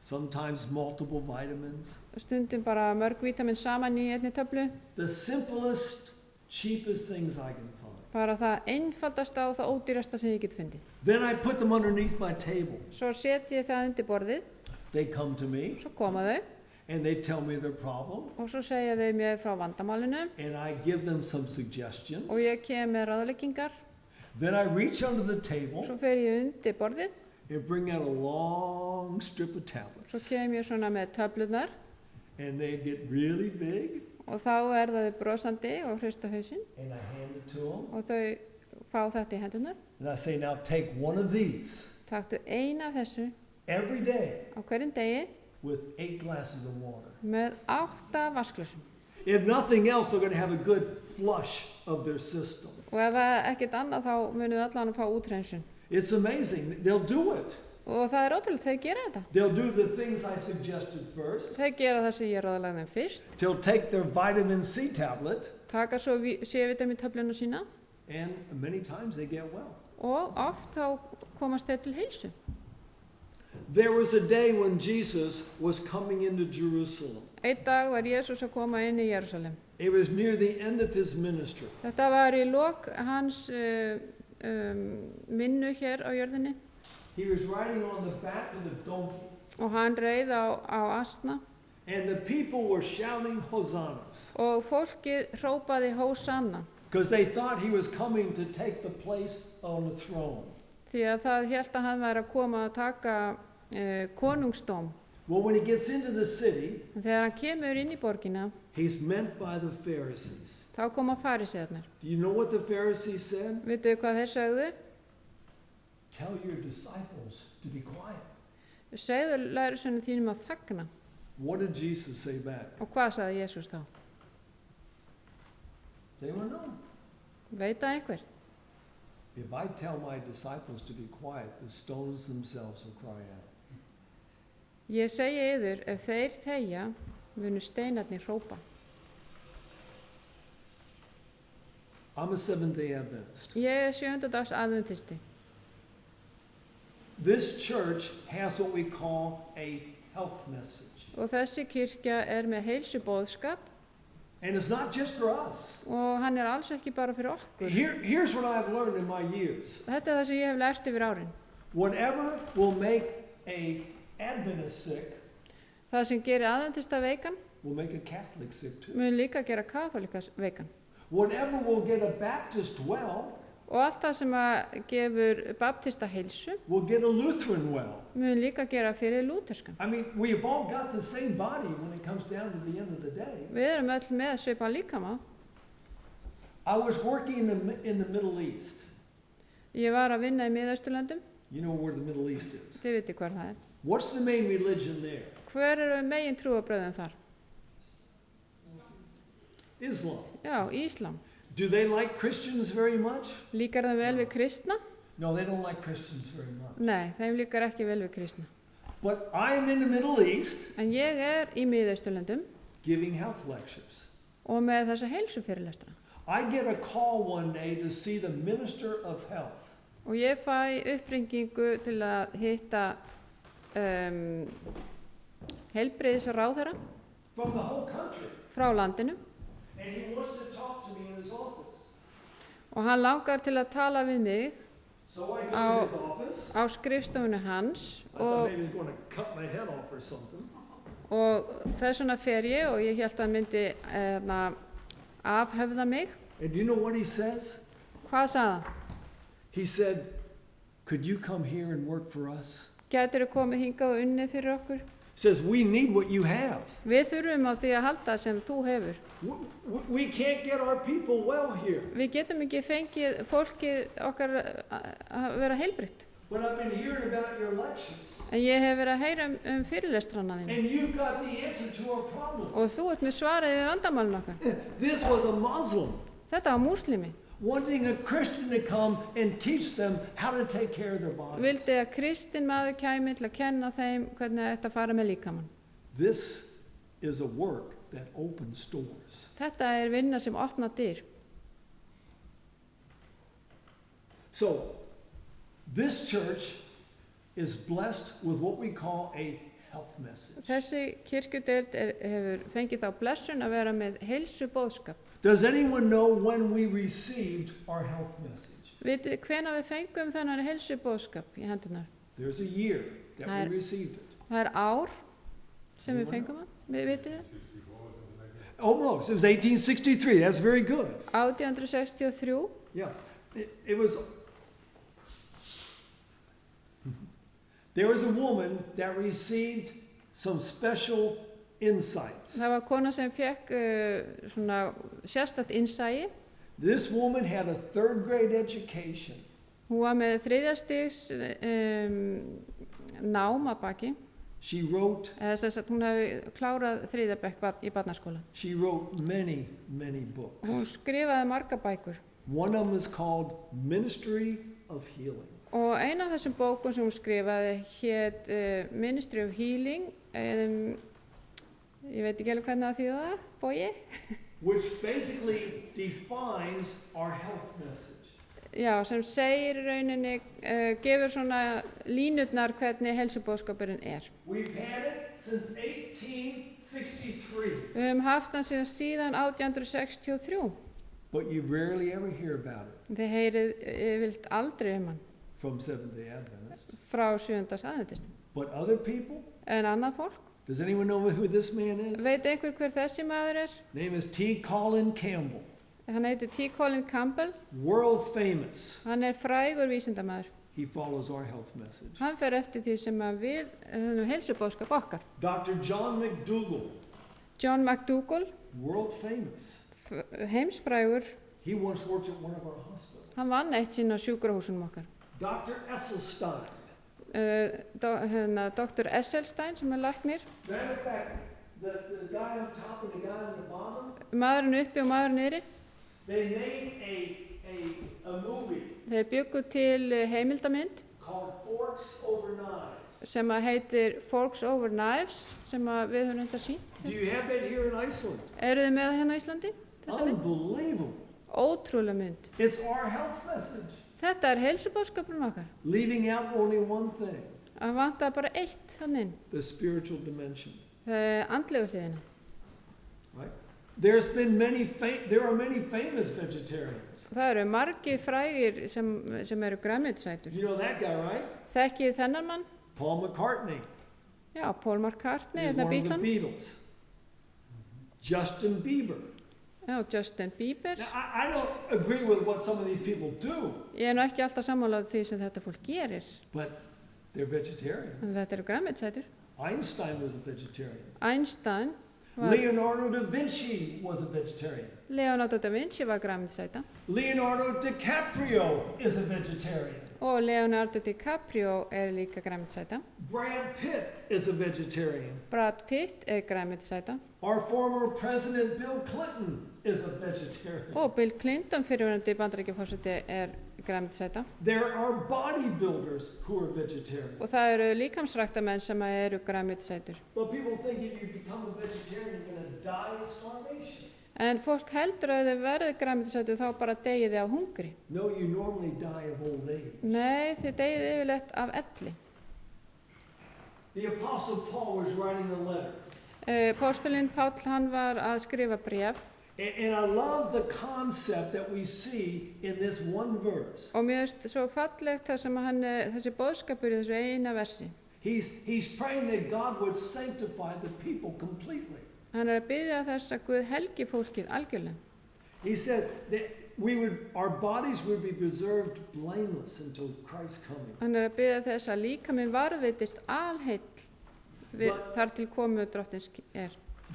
Sometimes multiple vitamins. Stundum bara mörg vítamin saman í einni töflu. The simplest, cheapest things I can find. Bara það einfaldasta og það ódýrasta sem ég get fundið. Then I put them underneath my table. Svo set ég það undir borðið. They come to me. Svo koma þau. And they tell me their problem. Og svo segja þau mér frá vandamálinu. And I give them some suggestions. Og ég kem með ráðleggingar. Then I reach under the table. Svo fer ég undir borðið. And bring out a long strip of tablets. Svo kem ég svona með töflunar. And they get really big. Og þá verða þau brosandi og hrista hausinn. And I hand it to them. Og þau fá þetta í hendunar. And I say, now take one of these. Taktu eina af þessu. Every day. Á hverjum degi. With 8 glasses of water. Með 8 vatnsglösum. If nothing else, they're going to have a good flush of their system. Og ef ekkert annað þá munum allan að fá úthreinsun. It's amazing. They'll do it. Og það ótrúlega, þeir gera þetta. They'll do the things I suggested first. Þeir gera það sem ég ráðlagði þeim fyrst. They'll take their vitamin C tablet. Taka svo C-vitamin-töfluna sína. And many times they get well. Og oft þá komast þeir til heilsu. There was a day when Jesus was coming into Jerusalem. Einn dag var Jesús að koma inn í Jerúsalem. It was near the end of his ministry. Þetta var í lok hans vinnu hér á jörðinni. He was riding on the back of a donkey. Og hann reið á asna. And the people were shouting hosannas. Og fólkið hrópaði hósanna. Because they thought he was coming to take the place on the throne. Því að það hélt að hann væri að koma að taka konungstóm. Well, when he gets into the city, En þegar hann kemur inn í borgina, he's met by the Pharisees. þá koma farisearnir. Do you know what the Pharisees said? Vitið þið hvað þeir sögðu? Tell your disciples to be quiet. Segðu lærisveinum þínum að þagna. What did Jesus say back? Og hvað sagði Jesús þá? They were no. Veit það einhver? If I tell my disciples to be quiet, the stones themselves will cry out. Ég segi yður, ef þeir þegja, munu steinarnir hrópa. I'm a Seventh-day Adventist. Ég sjöndadags aðventisti. This church has what we call a health message. Og þessi kirkja með heilsuboðskap. And it's not just for us. Og hann alls ekki bara fyrir okkur. Here's what I've learned in my years. Þetta það sem ég hef lært yfir árin. Whatever will make a Adventist sick, það sem gerir aðventista veikan, will make a Catholic sick too. Mun líka gera kaþólika veikan. Whatever will get a Baptist well, og allt það sem gefur baptista heilsu, will get a Lutheran well. Mun líka gera fyrir lúterskan. I mean, we've all got the same body when it comes down to the end of the day. Við öll með svipan líkama. I was working in the Middle East. Ég var að vinna í Miðausturlöndum. You know where the Middle East is. Þið vitið hvar það What's the main religion there? Hver megin trúarbrögðin þar? Islam. Já, Íslam. Do they like Christians very much? Líkar þeim vel við kristna? No, they don't like Christians very much. Nei, þeim líkar ekki vel við kristna. But I'm in the Middle East. En ég í Miðausturlöndum. Giving health lectures. Og með þessa heilsufyrirlestra. I get a call one day to see the Minister of Health. Og ég fæ uppringingu til að hitta heilbrigðisráðherra from the whole country. Frá landinu. And he wants to talk to me in his office. Og hann langar til að tala við mig so I go to his office. Á skrifstofunni hans og maybe he's going to cut my head off or something. Og þess vegna fer ég og ég hélt að hann myndi afhöfða mig. And do you know what he says? Hvað sagði hann? He said, could you come here and work for us? Gætirðu komið hingað og unnið fyrir okkur? He says, we need what you have. Við þurfum á því að halda sem þú hefur. We can't get our people well here. Við getum ekki fengið fólkið okkar að vera heilbrigt. But I've been hearing about your lectures. En ég hef verið að heyra fyrirlestrana þína. And you got the answer to our problem. Og þú ert með svarið við vandamálinu okkar. This was a Muslim. Þetta var múslimi. Wanting a Christian to come and teach them how to take care of their bodies. Vildi að kristinn maður kæmi til að kenna þeim hvernig þetta fara með líkamann. This is a work that opens doors. Þetta vinna sem opnar dyr. So, this church is blessed with what we call a health message. Þessi kirkjudeild hefur fengið þá blessun að vera með heilsuboðskap. Does anyone know when we received our health message? Vitið hvenær við fengum þennan heilsuboðskap í hendunar? There's a year that we received it. Það ár sem við fengum hann. Við vitið það? Oh no, it was 1863. That's very good. 1863. Yeah, it was. There was a woman that received some special insights. Það var kona sem fekk svona sérstakt innsæi. This woman had a third grade education. Hún var með þriðja stigs nám að baki. She wrote. Hún hefði klárað þriðja bekk í barnaskóla. She wrote many books. Hún skrifaði margar bækur. One of them is called Ministry of Healing. Og eina af þessum bókum sem hún skrifaði hét Ministry of Healing. Ég veit ekki alveg hvernig það þýðir það, Bogi. Which basically defines our health message. Já, sem segir rauninni, gefur svona línurnar hvernig heilsuboðskapurinn We've had it since 1863. Við höfum haft hann síðan 1863. But you rarely ever hear about it. Þið heyrið yfirleitt aldrei hann. From Seventh-day Adventists. Frá sjöundas aðventistum. But other people? En annað fólk? Does anyone know who this man is? Veit einhver hver þessi maður Name is T. Colin Campbell. Hann heitir T. Colin Campbell. World famous. Hann frægur vísindamaður. He follows our health message. Hann fer eftir því sem að við heilsuboðskap okkar. Dr. John McDougall. John McDougall. World famous. Heimsfrægur. He once worked at one of our hospitals. Hann vann eitt sín á sjúkrahúsunum okkar. Dr. Esselstein. Dr. Esselstein sem læknir. Matter of fact, the guy on top and the guy on the bottom. Maðurinn uppi og maðurinn niðri. They made a movie. Þeir bjuggu til heimildamynd. Called Forks Over Knives. Sem heitir Forks Over Knives sem við höfum enda sínt. Do you have that here in Iceland? Eru þið með hérna á Íslandi? Unbelievable. Ótrúlega mynd. It's our health message. Þetta heilsuboðskapurinn okkar. Leaving out only one thing. Að vanta bara eitt þannig. The spiritual dimension. Andlegu hliðina. Right? There are many famous vegetarians. Það eru margir frægir sem eru grænmetisætur. You know that guy, right? Þekkið þennan mann? Paul McCartney. Já, Paul McCartney, He's one of the Beatles. Justin Bieber. Já, Justin Bieber. Now, I don't agree with what some of these people do. Ég nú ekki alltaf sammála því sem þetta fólk gerir. But they're vegetarians. En þetta eru grænmetisætur. Einstein was a vegetarian. Einstein var... Leonardo da Vinci was a vegetarian. Leonardo da Vinci var grænmetisæta. Leonardo DiCaprio is a vegetarian. Og Leonardo DiCaprio líka grænmetisæta. Brad Pitt is a vegetarian. Brad Pitt grænmetisæta. Our former president Bill Clinton is a vegetarian. Og Bill Clinton fyrrverandi Bandaríkjaforseti grænmetisæta. There are bodybuilders who are vegetarian. Og það eru líkamsræktamenn sem eru grænmetisætur. But people think if you become a vegetarian you're going to die of starvation. En fólk heldur að þau verður grænmetisætur þá bara deyið þið af hungri. No, you normally die of old age. Nei, þið deyið yfirleitt af elli. The Apostle Paul was writing a letter. Póstulinn Páll hann var að skrifa bréf. And I love the concept that we see in this one verse. Og mér finnst svo fallegt það sem þessi boðskapur í þessu eina versi. He's praying that God would sanctify the people completely. Hann að biðja þess að Guð helgi fólkið algjörlega. He says that our bodies would be preserved blameless until Christ's coming. Hann að biðja þess að líkaminn varðveitist alheill þar til komu drottins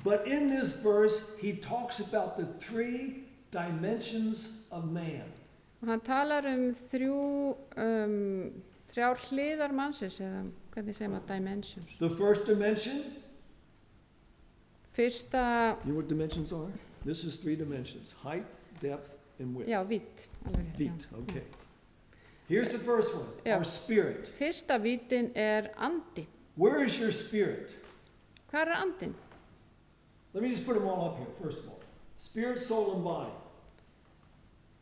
But in this verse he talks about the three dimensions of man. Og hann talar þrjár hliðar mannsins eða hvernig segir maður dimensions. The first dimension. Fyrsta. You know what dimensions are? This is three dimensions: height, depth, and width. Já, vídd. Vídd, okay. Here's the first one. Já. Our spirit. Fyrsta víddin andi. Where is your spirit? Hvar andin? Let me just put them all up here, first of all. Spirit, soul, and body.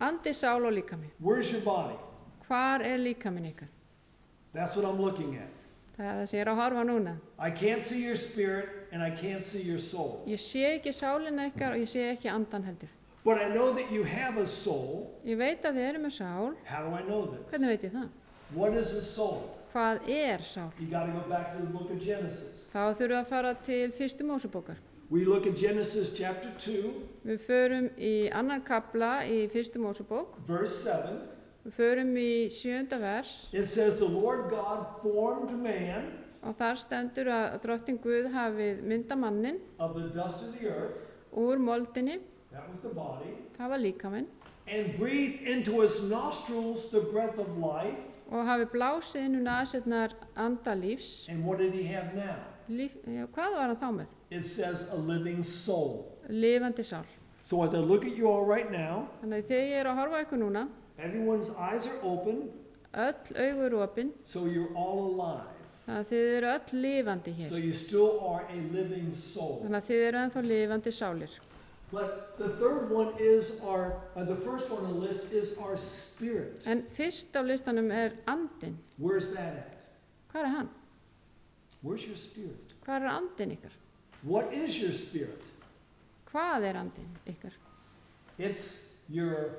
Andi, sál og líkami. Where's your body? Hvar líkaminn ykkar? That's what I'm looking at. Það er það sem ég að horfa núna. I can't see your spirit and I can't see your soul. Ég sé ekki sálina ykkar og ég sé ekki andan heldur. But I know that you have a soul. Ég veit að þið eru með sál. How do I know this? Hvernig veit ég það? What is a soul? Hvað sál? You got to go back to the book of Genesis. Þá þurfum að fara til fyrstu Mósebókar. We look at Genesis chapter 2. Við förum í annan kafla í fyrstu Mósebók. Verse 7. Við förum í 7. vers. It says the Lord God formed man. Og þar stendur að drottinn Guð hafi myndað manninn. Of the dust of the earth. Úr moldinni. That was the body. Það var líkaminn. And breathed into his nostrils the breath of life. Og hafi blásið inn nasernar andalífs. And what did he have now? Hvað var hann þá með? It says a living soul. Lifandi sál. So as I look at you all right now, þannig þegar ég að horfa ykkur núna, everyone's eyes are open. Öll augu eru opin. So you're all alive. Þannig að þið eru öll lifandi hér. So you still are a living soul. Þannig að þið eru ennþá lifandi sálir. But the third one is the first one on the list is our spirit. En fyrst á listanum andin. Where's that at? Hvar hann? Where's your spirit? Hvar andin ykkar? What is your spirit? Hvað andin ykkar? It's your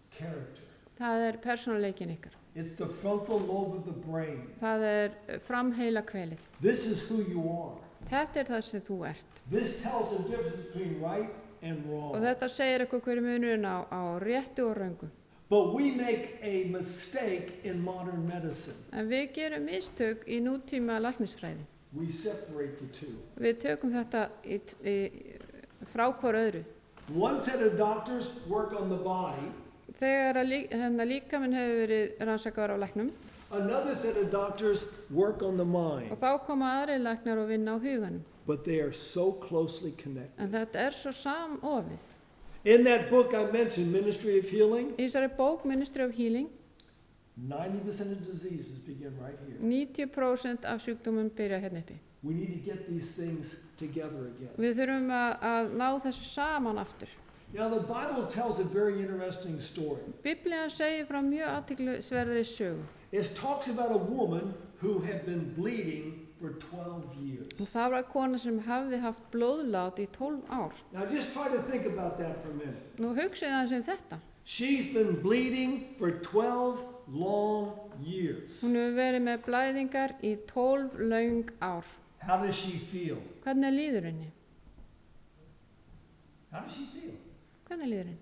character. Það persónuleikin ykkar. It's the frontal lobe of the brain. Það framheila kvelið. This is who you are. Þetta það sem þú ert. This tells the difference between right and Og wrong. þetta segir eitthvað hverju munurinn á réttu og röngu. But we make a mistake in modern medicine. En við gerum mistök í nútíma læknisfræði. We separate the two. Við tökum þetta frá hvor öðru. One set of doctors work on the body. Þegar líkaminn hefur verið rannsakaður á læknum Another set of doctors work on the mind. og þá koma aðrir læknar og vinna á huganum. But they are so closely connected. En þetta svo samofið. In that book I mentioned, Ministry of Healing, Í þessari bók Ministry of Healing 90% of diseases begin right here. 90% af sjúkdómum byrja hérna uppi. We need to get these things together again. Við þurfum að ná þessu saman aftur. Now the Bible tells a very interesting story. Biblían segir frá mjög athyglisverðri sögu. It talks about a woman who had been bleeding for 12 years. Og það var kona sem hafði haft blóðlát í 12 ár. Now just try to think about that for a minute. Nú hugsið aðeins þetta. She's been bleeding for 12 long years. Hún hefur verið með blæðingar í 12 löng ár. How does she feel? Hvernig líður henni? How does she feel? Hvernig líður henni?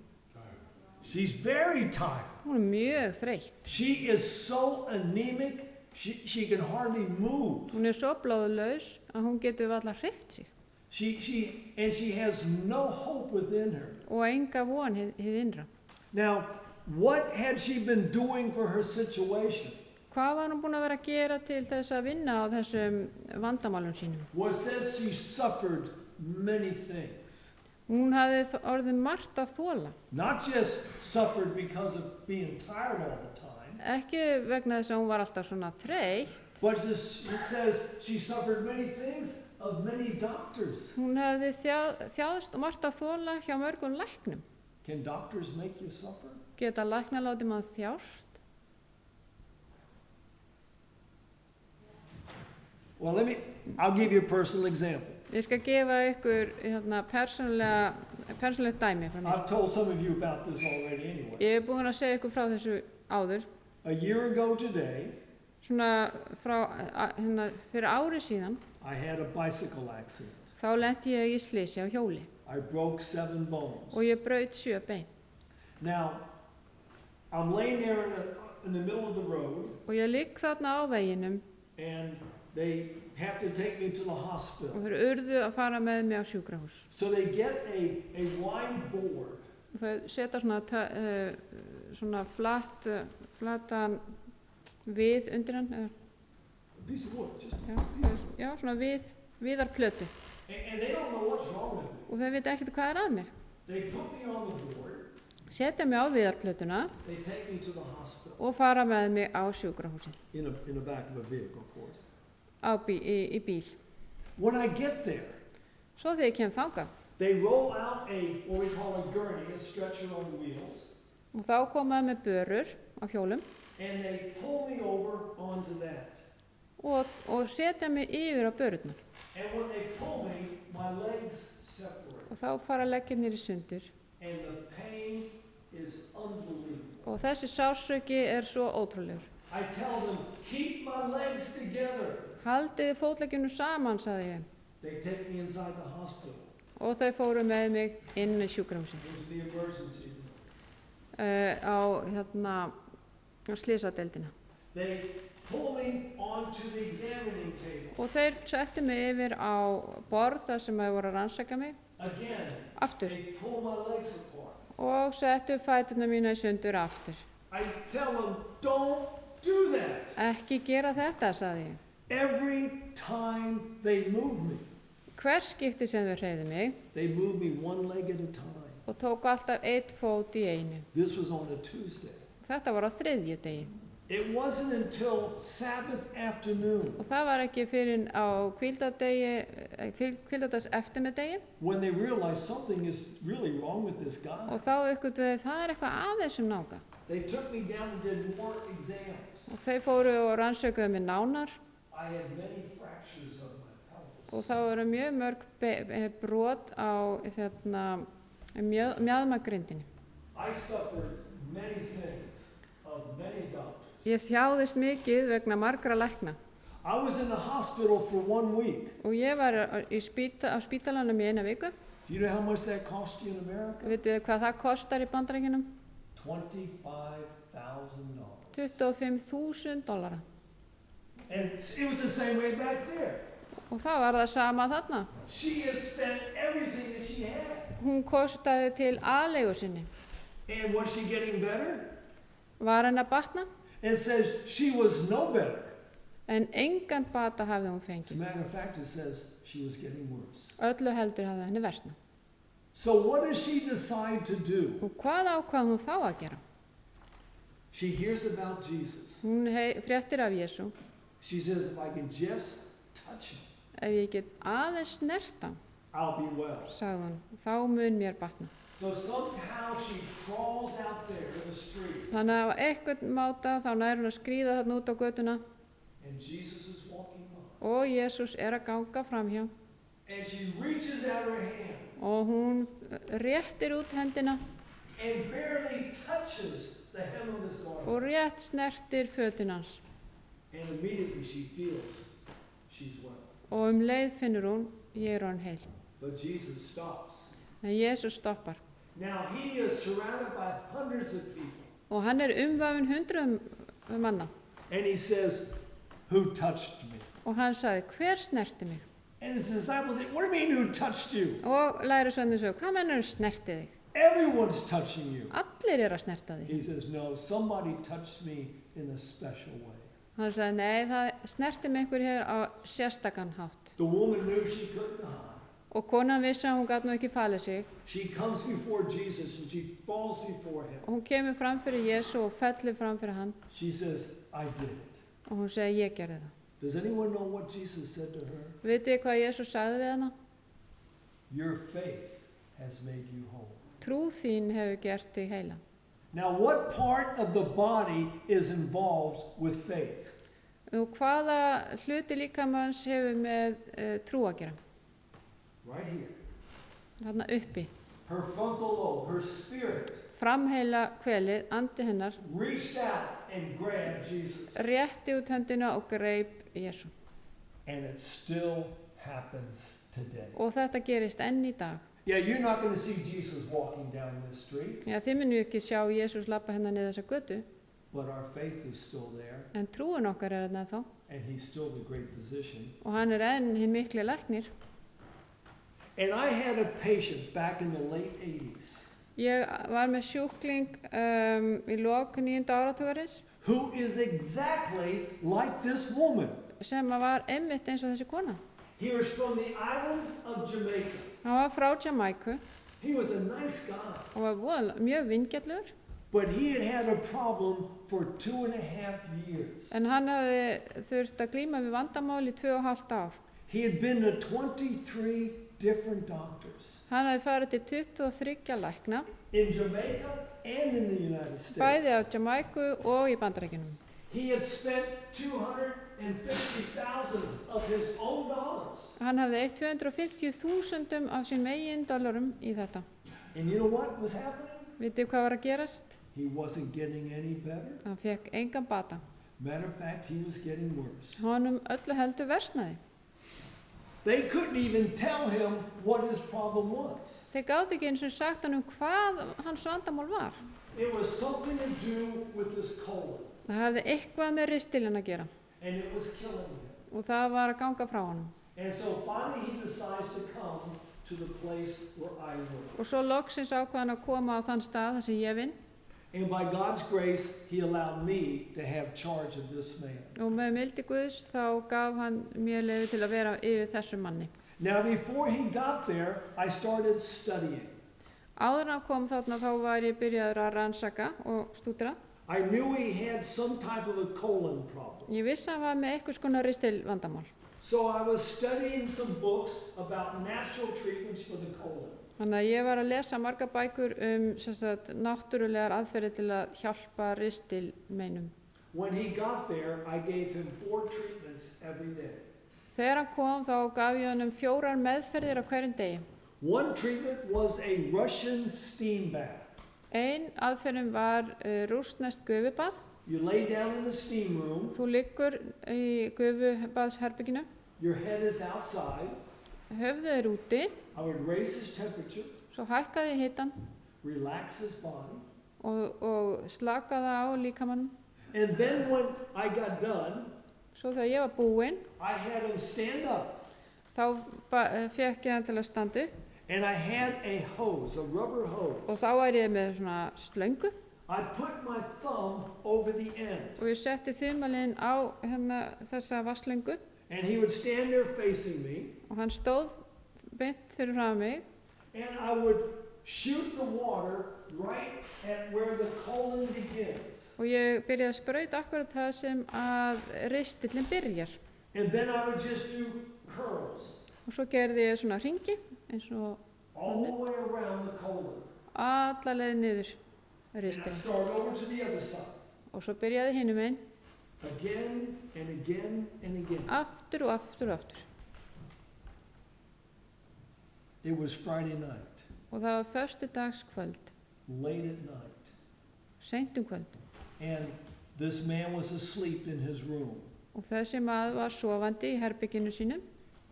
She's very tired. Hún mjög þreytt. She is so anemic, she can hardly move. Hún svo blóðlaus að hún getur varla hreyft sig. She has no hope within her. Og enga von hið innra. Now, what had she been doing for her situation? Hvað var hún búin að vera að gera til þess að vinna á þessum vandamálum sínum? Well, it says she suffered many things. Hún hafði orðið margt að þola. Not just suffered because of being tired all the time. Ekki vegna þess að hún var alltaf svona þreytt. But it says she suffered many things of many doctors. Hún hafði þjáðst og margt að þola hjá mörgum læknum. Can doctors make you suffer? Geta læknar látið maður þjást? Well, I'll give you a personal example. Ég skal gefa ykkur persónulegt dæmi frá mér. I've told some of you about this already anyway. Ég búin að segja ykkur frá þessu áður. A year ago today, Svona fyrir ári síðan, I had a bicycle accident. þá lenti ég í slysi á hjóli. I broke 7 bones. Og ég braut 7 bein. Now, I'm laying there in the middle of the road. Og ég ligg þarna á veginum. And they have to take me to the hospital. Og þeir urðu að fara með mig á sjúkrahús. So they get a wide board. Og þeir setja svona flatan við undir hann. A piece of wood, just Já, svona viðarplötu. And they don't know what's wrong with me. Og þeir veit ekkert hvað að mér. They put me on the board. Setja mig á viðarplötuna. They take me to the hospital. Og fara með mig á sjúkrahúsin. In the back of a vehicle, of course. Í bíl. When I get there, Svo þegar ég kem þangað. they roll out what we call a gurney, a stretcher on wheels. Og þá komaði með börur á hjólum. And they pull me over onto that. Og setja mig yfir á börurnar. And when they pull me, my legs separate. Og þá fara leggirnir í sundur. And the pain is unbelievable. Og þessi sársauki svo ótrúlegur. I tell them, keep my legs together. Haldið fótleggjunum saman, sagði ég. They take me inside the hospital. Og þau fóru með mig inn í sjúkrahúsin. Into the emergency room. Á slysadeildina. They pull me onto the examining table. Og þeir settu mig yfir á borð þar sem þau voru að rannsaka mig. Again, Aftur. they pull my legs apart. Og settu fæturna mína í sundur aftur. I tell them, don't do that. Ekki gera þetta, sagði ég. Every time they move me, Hver skipti sem þau hreyfðu mig they move me one leg at a time. og tóku alltaf 1 fót í einu. This was on a Tuesday. Þetta var á 3. degi. It wasn't until Sabbath afternoon Og það var ekki fyrir á hvíldardags eftirmiðdegi. when they realized something is really wrong with this guy. Og þá uppgötvuðu það eitthvað að þessum nága. They took me down and did more exams. Og þeir fóru og rannsökuðu mig nánar. I had many fractures of my pelvis. Og það voru mjög mörg brot á mjaðmagrindinni. I suffered many things of many doctors. Ég þjáðist mikið vegna margra lækna. I was in the hospital for 1 week. Og ég var á spítalanum í 1 viku. Do you know how much that cost you in America? Vitið þið hvað það kostar í Bandaríkjunum? $25,000. $25,000. And it was the same way back there. Og það var það sama þarna. She had spent everything that she had. Hún kostaði til aðleigu sinni. And was she getting better? Var henni að batna? It says she was no better. En engan bata hafði hún As a fengið. matter of fact, it says she was getting worse. Öllu heldur hafði henni versna. So what does she decide to do? Og hvað ákvað hún þá að gera? She hears about Jesus. Hún fréttir af Jesú. She says, if I can just touch him, Ef ég get aðeins snert hann, I'll be well. sagði hún, þá mun mér batna. So somehow she crawls out there to the street. Þannig að á einhvern máta þá nær hún að skríða þarna út á götuna And Jesus is walking by. og Jesús er að ganga framhjá And she reaches out her hand og hún réttir út hendina and barely touches the hem of his garment. og rétt snertir fötin hans. And immediately she feels she's well. Og leið finnur hún, ég er orðin heil. But Jesus stops. En Jesús stoppar. Now he is surrounded by hundreds of people. Og hann er umvafinn hundruðum manna. And he says, who touched me? Og hann sagði, hver snerti mig? And his disciples say, what do you mean who touched you? Og lærisveinarnir sögðu, hvað mennur snerti þig? Everyone's touching you. Allir er að snerta þig. He says, no, somebody touched me in a special way. Hann sagði, nei, það snerti mig einhver hér á sérstakann hátt. The woman knew she couldn't hide. Og konan vissi að hún gat nú ekki falið sig. She comes before Jesus and she falls before him. Og hún kemur fram fyrir Jesú og fellir fram fyrir hann. She says, I did it. Og hún segi, ég gerði það. Does anyone know what Jesus said to her? Vitið þið hvað Jesús sagði við hana? Your faith has made you whole. Trú þín hefur gert þig heila. Now, what part of the body is involved with faith? Og hvaða hluti líkamanns hefur með trú að gera? Right here. Þarna uppi. Her frontal lobe, her spirit, Framheila kvelið, andi hennar, reached out and grabbed Jesus. rétti út höndina og greip Jesú. And it still happens today. Og þetta gerist enn í dag. Yeah, you're not going to see Jesus walking down this street, Já, þið munum ekki sjá Jesús labba hennar niður þessa götu, but our faith is still there, en trúin okkar er þarna þá. and he's still the great physician. Og hann er enn hinn mikli læknir. And I had a patient back in the late 80s Ég var með sjúkling í lok 9. áratugarins who is exactly like this woman. sem var einmitt eins og þessi kona. He was from the island of Jamaica. Hann var frá Jamaiku He was a nice guy, og var mjög vingjarnlegur, but he had had a problem for 2.5 years. en hann hafði þurft að glíma við vandamál í 2,5 ár. He had been to 23 different doctors Hann hafði farið til 23 lækna, in Jamaica and in the United bæði á States. Jamaiku og í Bandaríkjunum. He had spent $250,000 of his own dollars. Hann hafði eytt 250.000 af sínum eigin dollarum í þetta. And you know what was happening? Vitið hvað var að gerast? He wasn't getting any better. Hann fekk engan bata. Matter of fact, he was getting worse. Honum öllu heldur versnaði. They couldn't even tell him what his problem was. Þeir gátu ekki eins og sagt hann hvað hans vandamál var. It was something to do with his colon, Það hafði eitthvað með ristilinn að gera and it was killing him. og það var að ganga frá honum. And so finally he decides to come to the place where I work. Og svo loksins ákvað hann að koma á þann stað þar sem ég vinn And by God's grace, he allowed me to have charge of this man. og með mildi Guðs þá gaf hann mér leyfi til að vera yfir þessum manni. Now before he got there, I started studying. Áður en hann kom þarna þá var ég byrjaður að rannsaka og stúdra. I knew he had some type of a colon problem. Ég vissi að hann var með einhvers konar ristilvandamál. So I was studying some books about natural treatments for the colon. Þannig að ég var að lesa margar bækur náttúrulegar aðferðir til að hjálpa ristilmeinum. When he got there, I gave him 4 treatments every day. Þegar hann kom þá gaf ég honum 4 meðferðir á hverjum degi. One treatment was a Russian steam bath. Ein aðferðin var rússneskt gufubað. You lay down in the steam room, Þú liggur í gufubaðsherbygginu, your head is outside, höfðið er úti I would raise his temperature, svo hækkaði ég hitann relax his body, og slakaði á líkamannum. and then when I got done, Svo þegar ég var búin, I had him stand up, þá fekk ég hann til að standa upp and I had a hose, a rubber hose. og þá var ég með svona slöngu I put my thumb over the end, og ég setti þumalinn á þessa vatnslöngu and he would stand there facing me, og hann stóð beint fyrir frá mig and I would shoot the water right at where the colon begins. og ég byrjaði að sprauta akkurat það sem að ristillinn byrjar. And then I would just do curls Og svo gerði ég svona hringi eins og all the way around the colon. alla leið niður And I ristillinn. start over to the other side. Og svo byrjaði hinum einn Again and again and again. aftur og aftur og aftur. It was Friday night, Og það var föstudagskvöld, late at night. seint kvöld. And this man was asleep in his room. Og þessi maður var sofandi í herbygginu sínu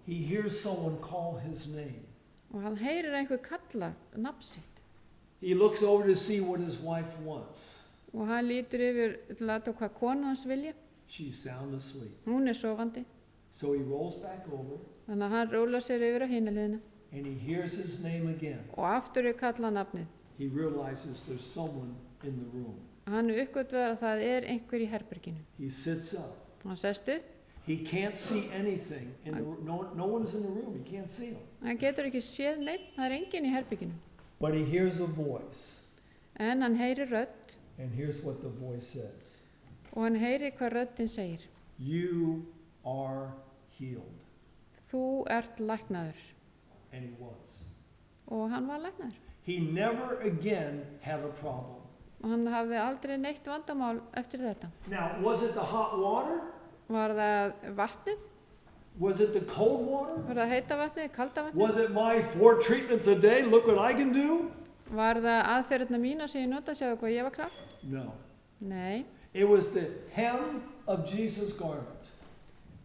He hears someone call his name. og hann heyrir einhver kalla nafn sitt. He looks over to see what his wife wants. Og hann lítur yfir til að láta hvað konan hans vilja. She's sound asleep. Hún sofandi. So he rolls back over Þannig að hann rólar sér yfir á hina liðina. and he hears his name again. Og aftur kallað nafnið. He realizes there's someone in the room. Hann uppgötvar að það einhver í herberginu. He sits up. Hann sest upp. He can't see anything. No one's in the room. He can't see him. Hann getur ekki séð neitt, það enginn í herberginu. But he hears a voice. En hann heyrir rödd And here's what the voice says. og hann heyrir hvað röddin segir. You are healed. Þú ert læknaður. And he was. Og hann var læknaður. He never again had a problem. Og hann hafði aldrei neitt vandamál eftir þetta. Now, was it the hot water? Var það vatnið? Was it the cold water? Var það heita vatnið, kalda vatnið? Was it my 4 treatments a day? Look what I can do? Var það aðferðirna mína sem ég nota sér hvað ég var klár? No. Nei. It was the hem of Jesus' garment.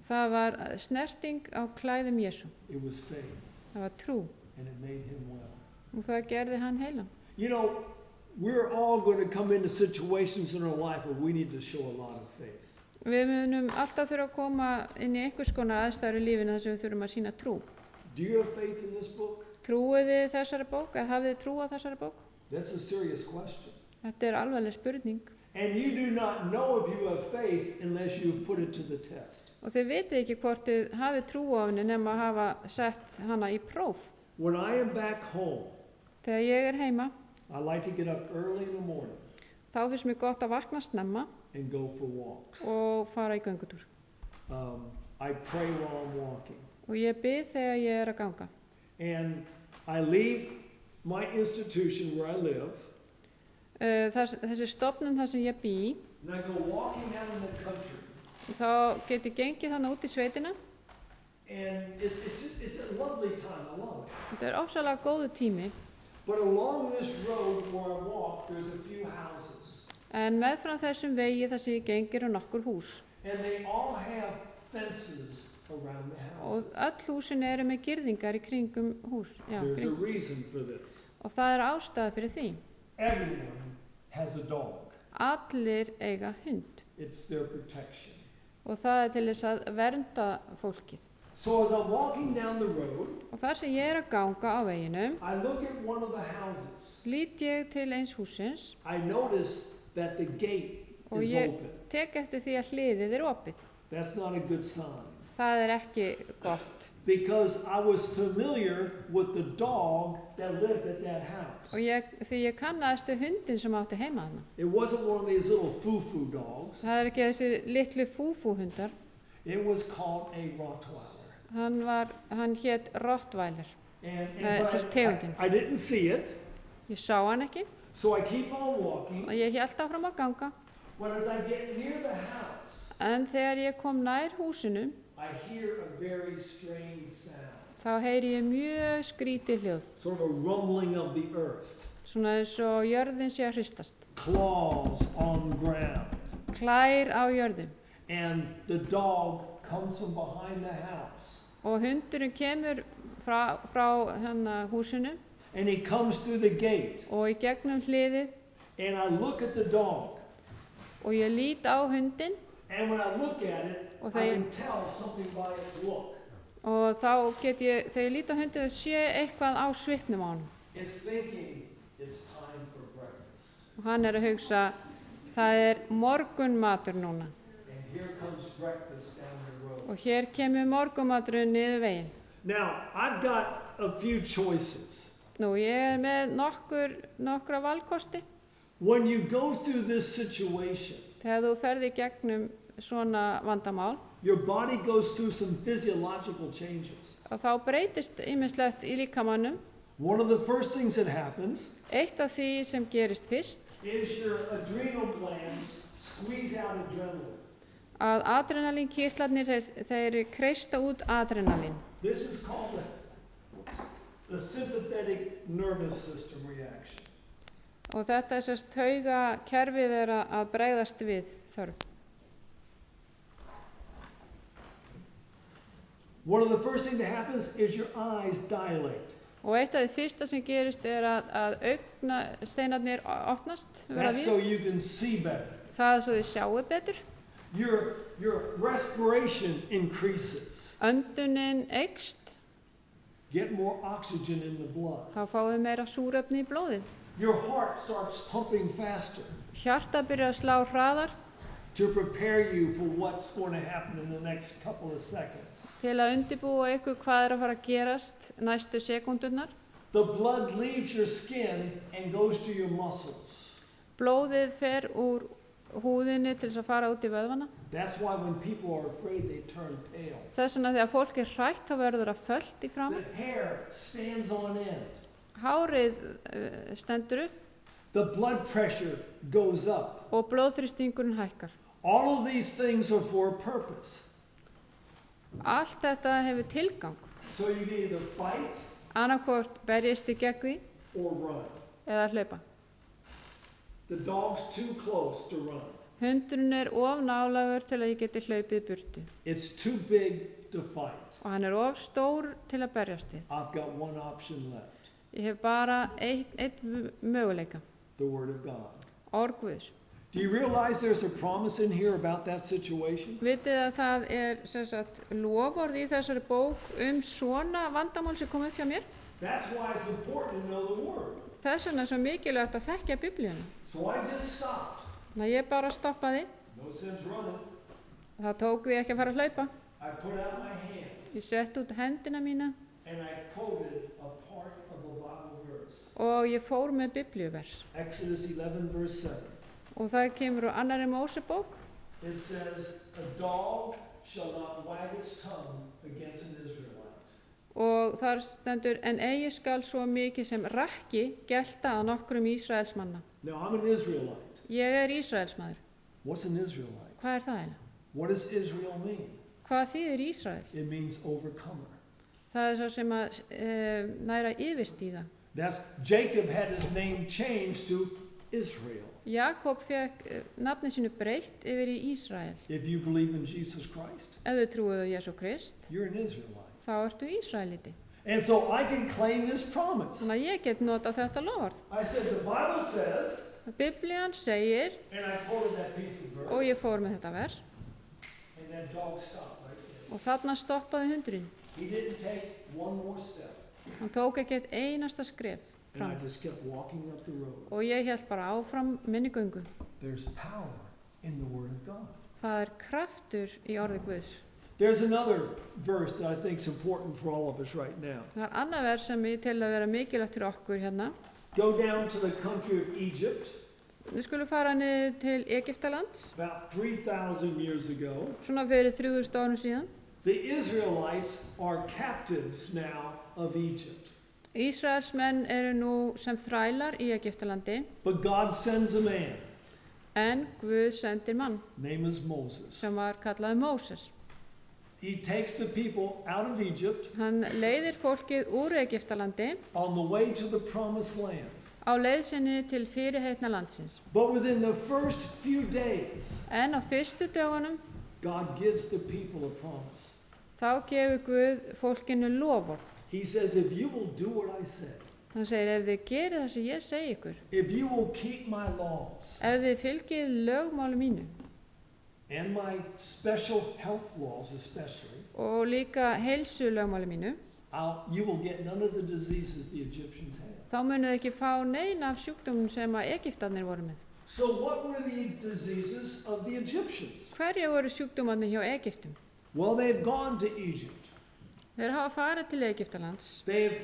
Það var snerting á klæðum Jesú. It was faith. Það var trú. And it made him well. Og það gerði hann heilan. You know, we're all going to come into situations in our life where we need to show a lot of faith. Við munum alltaf þurfa að koma inn í einhvers konar aðstæður í lífinu þar sem við þurfum að sína trú. Do you have faith in this book? Trúið þið þessari bók? Eða hafið þið trú á þessari bók? That's a serious question. Þetta alvarleg spurning. And you do not know if you have faith unless you've put it to the test. Og þið vitið ekki hvort þið hafið trú á henni nema að hafa sett hana í próf. When I am back home, Þegar ég heima, I like to get up early in the morning þá finnst mér gott að vakna snemma and go for walks. og fara í göngutúr. I pray while I'm walking. Og ég bið þegar ég að ganga. And I leave my institution where I live. Þessi stofnun þar sem ég bý, And I go walking out in the country. þá get ég gengið þannig út í sveitina. And it's a lovely time. I love it. Þetta ofsalega góðu tími. But along this road where I walk, there's a few houses. En meðfram þessum vegi þar sem ég gengir nokkur hús. And they all have fences around the house. Og öll húsin með girðingar í kringum hús. Já, There's a kringum. reason for this. Og það ástæða fyrir því. Everyone has a dog. Allir eiga hund. It's their protection. Og það til þess að vernda fólkið. So as I'm walking down the road, Og þar sem ég að ganga á veginum, I look at one of the houses. lít ég til eins húsins I notice that the gate og is ég open. tek eftir því að hliðið opið. That's not a good sign. Það ekki gott. Because I was familiar with the dog that lived at that house. Og því ég kannaðist hundin sem átti heima þarna. It wasn't one of these little foo-foo dogs. Það ekki þessi litlu fúfúhundar. It was called a Rottweiler. Hann hét Rottweiler. And Þessi tegundin. I didn't see it, Ég sá hann ekki so I keep on walking. og ég hélt áfram að ganga. But as I get near the house, En þegar ég kom nær húsinu, I hear a very strange sound. þá heyri ég mjög skrítið hljóð. Sort of a rumbling of the earth. Svona eins og jörðin sé að hristast. Claws on ground. Klær á jörðum. And the dog comes from behind the house. Og hundurinn kemur frá húsinu and he comes through the gate, og í gegnum hliðið and I look at the dog, og ég lít á hundinn and when I look at it, Og I þegar- can tell something by its look. og þá get ég, þegar ég lít á hundinn sé eitthvað á svipnum á honum It's thinking it's time for breakfast. og hann að hugsa, það morgunmatur núna And here comes breakfast down the road. og hér kemur morgunmaturinn niður veginn. Now, I've got a few choices. Nú, ég með nokkra valkosti. When you go through this situation, Þegar þú ferði gegnum svona vandamál, your body goes through some physiological changes. og þá breytist ýmislegt í líkamannum. One of the first things that happens Eitt af því sem gerist fyrst, is your adrenal glands squeeze out adrenaline. að adrenalínkirtlarnir, þeir kreista út adrenalín. This is called the sympathetic nervous system reaction. Og þetta sérst taugakerfið að bregðast við þörf. One of the first things that happens is your eyes dilate. Og eitt af því fyrsta sem gerist að augnasteinarnir opnast, verða That's so við. you can see better. Það svo þið sjáu betur. Your respiration increases. Öndunin eykst, Get more oxygen in the blood. þá fáum við meira súrefni í blóðið. Your heart starts pumping faster Hjarta byrjar að slá hraðar to prepare you for what's going to happen in the next couple of seconds. til að undirbúa ykkur hvað að fara að gerast næstu sekúndurnar. The blood leaves your skin and goes to your muscles. Blóðið fer úr húðinni til þess að fara út í vöðvana. That's why when people are afraid, they turn pale. Þess vegna þegar fólk hrætt þá verður það fölt í fram. The hair stands on end. Hárið stendur upp The blood pressure goes up. og blóðþrýstingurinn hækkar. All of these things are for a purpose. Allt þetta hefur tilgang. So you can either fight Annarkvort berjist í gegn því or run. eða hlaupa. The dog's too close to run. Hundurinn of nálægur til að ég geti hlaupið burtu It's too big to fight. og hann of stór til að berjast við. I've got one option left. Ég hef bara einn möguleika, The Word of God. orð Guðs. Do you realize there's a promise in here about that situation? Vitið að það sem sagt loforð í þessari bók svona vandamál sem kom upp hjá mér. That's why it's important to know the Word. Þess vegna svo mikilvægt að þekkja Biblíuna. So I just stopped. Þannig að ég bara stoppaði. No sense running. Það tók því ekki að fara að hlaupa. I put out my hand Ég sett út hendina mína and I quoted a part of a Bible verse. og ég fór með biblíuvers. Exodus 11 verse 7. Og það kemur úr annarri Mósebók. It says, a dog shall not wag its tongue against an Israelite. Og þar stendur, en eigi skal svo mikið sem rakki gelta að nokkrum Ísraelsmanna. Now I'm an Israelite. Ég Ísraelsmaður. What's an Israelite? Hvað það eiginlega? What does Israel mean? Hvað þýðir Ísrael? It means overcomer. Það svo sem að næra yfirstíga. Jacob had his name changed to Israel. Jakob fekk nafni sínu breytt yfir í Ísrael. If you believe in Jesus Christ, Ef þau trúið á Jesú Krist, you're an Israelite. þá ertu Ísraeliti. And so I can claim this promise. Þannig að ég get notað þetta loforð. I said, the Bible says, Biblían segir, and I quoted that piece of verse, og ég fór með þetta vers, and that dog stopped right there. og þarna stoppaði hundurinn. He didn't take one more step. Hann tók ekki eitt einasta skref And I fram. just kept walking up the road. Og ég hélt bara áfram minni göngu. There's power in the Word of God. Það kraftur í orði Guðs. There's another verse that I think is important for all of us right now. Það annað vers sem ég tel að vera mikilvægt fyrir okkur hérna. Go down to the country of Egypt. Við skulum fara niður til Egyptalands, About 3,000 years ago. svona fyrir 3000 árum síðan. The Israelites are captives now of Egypt. Ísraelsmenn nú sem þrælar í Egyptalandi, But God sends a man. en Guð sendir mann Name is Moses. sem var kallaður Móses. He takes the people out of Egypt Hann leiðir fólkið úr Egyptalandi on the way to the promised land. á leið sinni til fyrirheitna landsins. But within the first few days, En á fyrstu dögunum God gives the people a promise. þá gefur Guð fólkinu loforð. He says, if you will do what I say, Hann segir, ef þið gerið það sem ég segi ykkur, if you will keep my laws ef þið fylgið lögmáli mínu and my special health laws especially, og líka heilsu lögmáli mínu, you will get none of the diseases the Egyptians had. þá munuð ekki fá neina af sjúkdómum sem að Egyptarnir voru með. So what were the diseases of the Egyptians? Hverja voru sjúkdómarnir hjá Egyptum? Well, they've gone to Egypt. Þeir hafa farið til Egyptalands. They've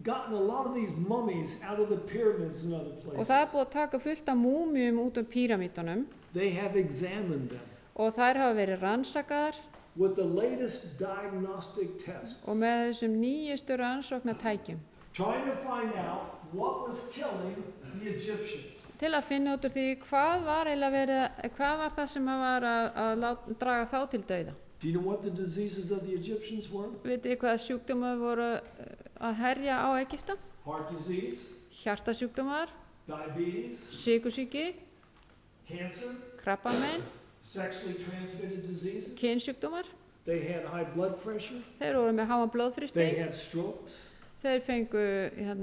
gotten a lot of these mummies out of the pyramids and other places. Og það búið að taka fullt af múmjum út um píramídunum. They have examined them. Og þær hafa verið rannsakaðar. With the latest diagnostic tests. Og með þessum nýjustu rannsóknartækjum. Trying to find out what was killing the Egyptians. Til að finna út úr því hvað var það sem var að draga þá til dauða. Do you know what the diseases of the Egyptians were? Vitið hvað sjúkdómar voru að herja á Egypta? Heart disease, hjartasjúkdómar, diabetes, sykursýki, cancer, krabbamein, sexually transmitted diseases. kynsjúkdómar. They had high blood pressure. Þeir voru með háan blóðþrýsting. They had strokes. Þeir fengu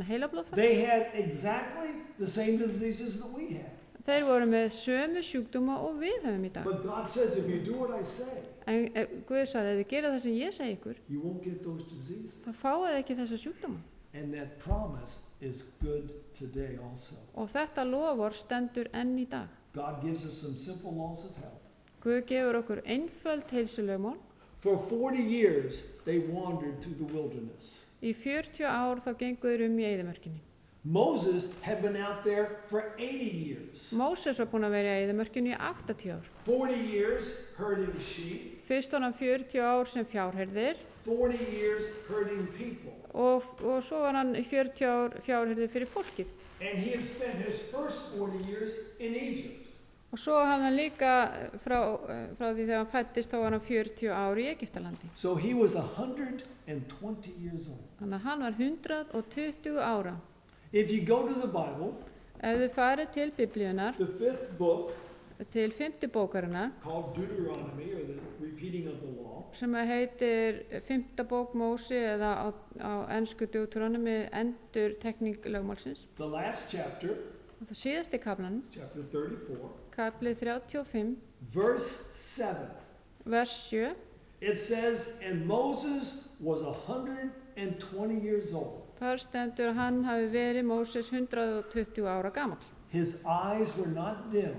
heilablóðfall. They had exactly the same diseases that we had. Þeir voru með sömu sjúkdóma og við höfum í dag. But God says if you do what I say, En Guð sagði, ef þið gera það sem ég segi ykkur, you won't get those diseases. þá fáið þið ekki þessa sjúkdóma. And that promise is good today also. Og þetta lofar stendur enn í dag. God gives us some simple laws of health. Guð gefur okkur einföld heilsulögmál. For 40 years they wandered through the wilderness. Í 40 ár þá gengu þeir í eyðimörkinni. Moses had been out there for 80 years. Móses var búinn að vera í eyðimörkinni í 80 ár. 40 years herding sheep. Fyrst var hann 40 ár sem fjárherðir. 40 years herding people. Og svo var hann í 40 ár fjárherðir fyrir fólkið. And he had spent his first 40 years in Egypt. Og svo hafði hann líka frá því þegar hann fæddist þá var hann 40 ár í Egyptalandi. So he was 120 years old. Þannig að hann var 120 ára. If you go to the Bible, ef þið farið til Biblíunar, the 5th book, til 5. bókarinnar, called Deuteronomy, or the repeating of the law, sem heitir 5. bók Mósi eða á ensku Deuteronomy, endurtekning lögmálsins. The last chapter, Og það síðasti kaflan, chapter 34, kafli 35, verse 7, vers 7, it says, and Moses was 120 years old. þar stendur að hann hafi verið Móses 120 ára gamall. His eyes were not dim,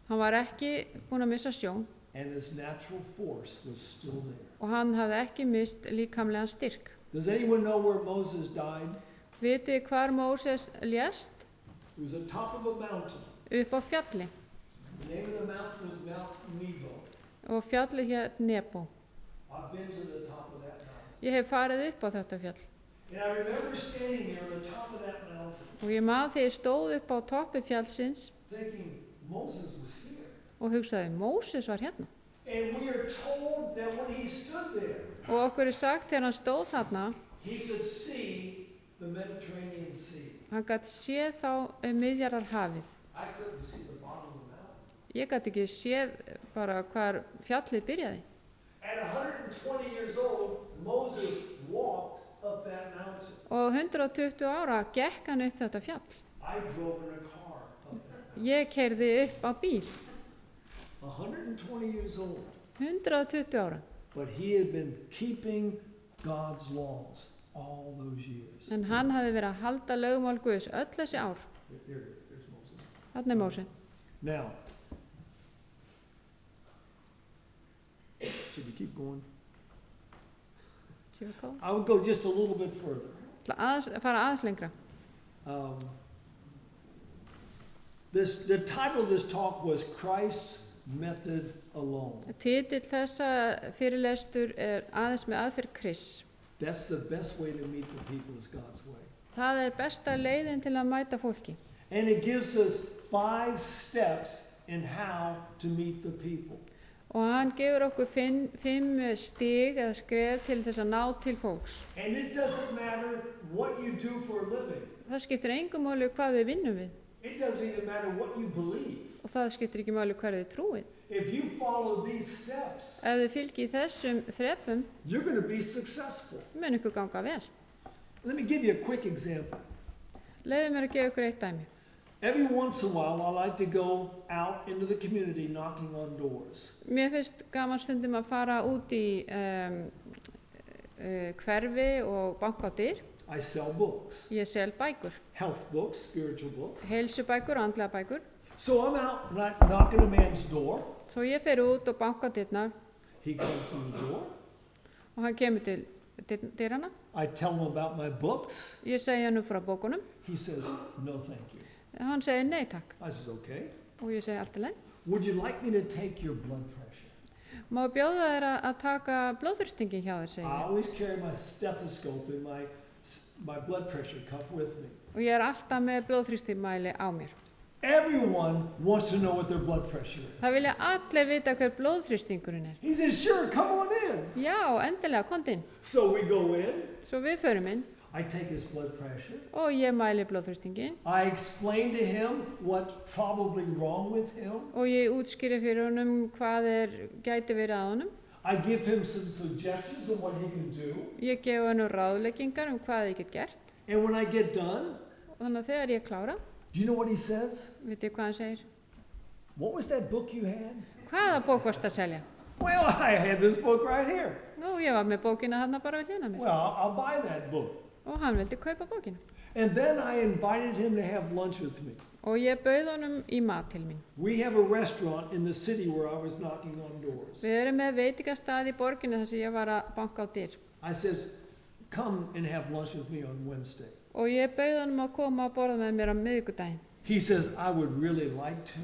Hann var ekki búinn að missa sjón and his natural force was still there. og hann hafði ekki mist líkamlegan styrk. Does anyone know where Moses died? Vitið hvar Móses lést? It was at the top of a mountain. Upp á fjalli. The name of the mountain was Mount Nebo. Og fjallið hér Nebo. I've been to the top of that mountain. Ég hef farið upp á þetta fjall. And I remember standing there on the top of that mountain, Og ég man þegar ég stóð upp á toppi fjallsins thinking Moses was here. og hugsaði, Móses var hérna. And we are told that when he stood there, Og okkur sagt þegar hann stóð þarna, he could see the Mediterranean Sea. hann gat séð þá Miðjarðarhafið. I couldn't see the bottom of the mountain. Ég gat ekki séð bara hvar fjallið byrjaði. At 120 years old, Moses walked up that mountain. Og 120 ára gekk hann upp þetta fjall. I drove in a car up that mountain. Ég keyrði upp á bíl. 120 years old. 120 ára. But he had been keeping God's laws all those years. En hann hafði verið að halda lögmál Guðs öll þessi ár. There's Moses. Þarna Mósi. Now, should we keep going? I would go just a little bit further. Fara aðeins lengra. The title of this talk was Christ's Method Alone. Titill þessa fyrirlestur aðeins með aðferð Krists. That's the best way to meet the people is God's way. Það besta leiðin til að mæta fólki. And it gives us 5 steps in how to meet the people. Og hann gefur okkur 5 stig eða skref til þess að ná til fólks. And it doesn't matter what you do for a living. Það skiptir engu máli hvað við vinnum við. It doesn't even matter what you believe. Og það skiptir ekki máli hverju þið trúið. If you follow these steps, ef þið fylgi þessum þrepum, you're going to be successful. mun ykkur ganga vel. Let me give you a quick example. Leiðu mér að gefa ykkur eitt dæmi. Every once in a while, I like to go out into the community knocking on doors. Mér finnst gaman stundum að fara út í hverfi og banka á dyr. I sell books, Ég sel bækur, health books, spiritual books. heilsubækur og andlega bækur. So I'm out and I knock on a man's door. Svo ég fer út og banka á dyrnar He comes through the door. og hann kemur til dyrana. I tell him about my books. Ég segi hann frá bókunum. He says, no, thank you. Hann segir nei takk I says, okay. og ég segi allt í lagi. Would you like me to take your blood pressure? Má bjóða þér að taka blóðþrýstingin hjá þér, segi I ég. always carry my stethoscope in my blood pressure cuff with me. Og ég alltaf með blóðþrýstingmæli á mér. Everyone wants to know what their blood pressure is. Það vilja allir vita hver blóðþrýstingurinn er. He says, sure, come on in. Já, endilega, komdu inn. So we go in. Svo við förum inn I take his blood pressure. og ég mæli blóðþrýstingin I explain to him what's probably wrong with him. og ég útskýri fyrir honum hvað gæti verið að honum. I give him some suggestions of what he can do. Ég gef honum ráðleggingar hvað ég get gert. And when I get done, Og þannig að þegar ég klára, do you know what he says? veit ég hvað hann segir? What was that book you had? Hvaða bók varst að selja? Well, I had this book right here. Nú, ég var með bókina þarna bara við hliðina á mér. Well, I'll buy that book. Og hann vildi kaupa bókina. And then I invited him to have lunch with me. Og ég bauð honum í mat til mín. We have a restaurant in the city where I was knocking on doors. Við erum með veitingastað í borginni þar sem ég var að banka á dyr. I says, come and have lunch with me on Wednesday. Og ég bauð honum að koma og borða með mér á miðvikudaginn. He says, I would really like to,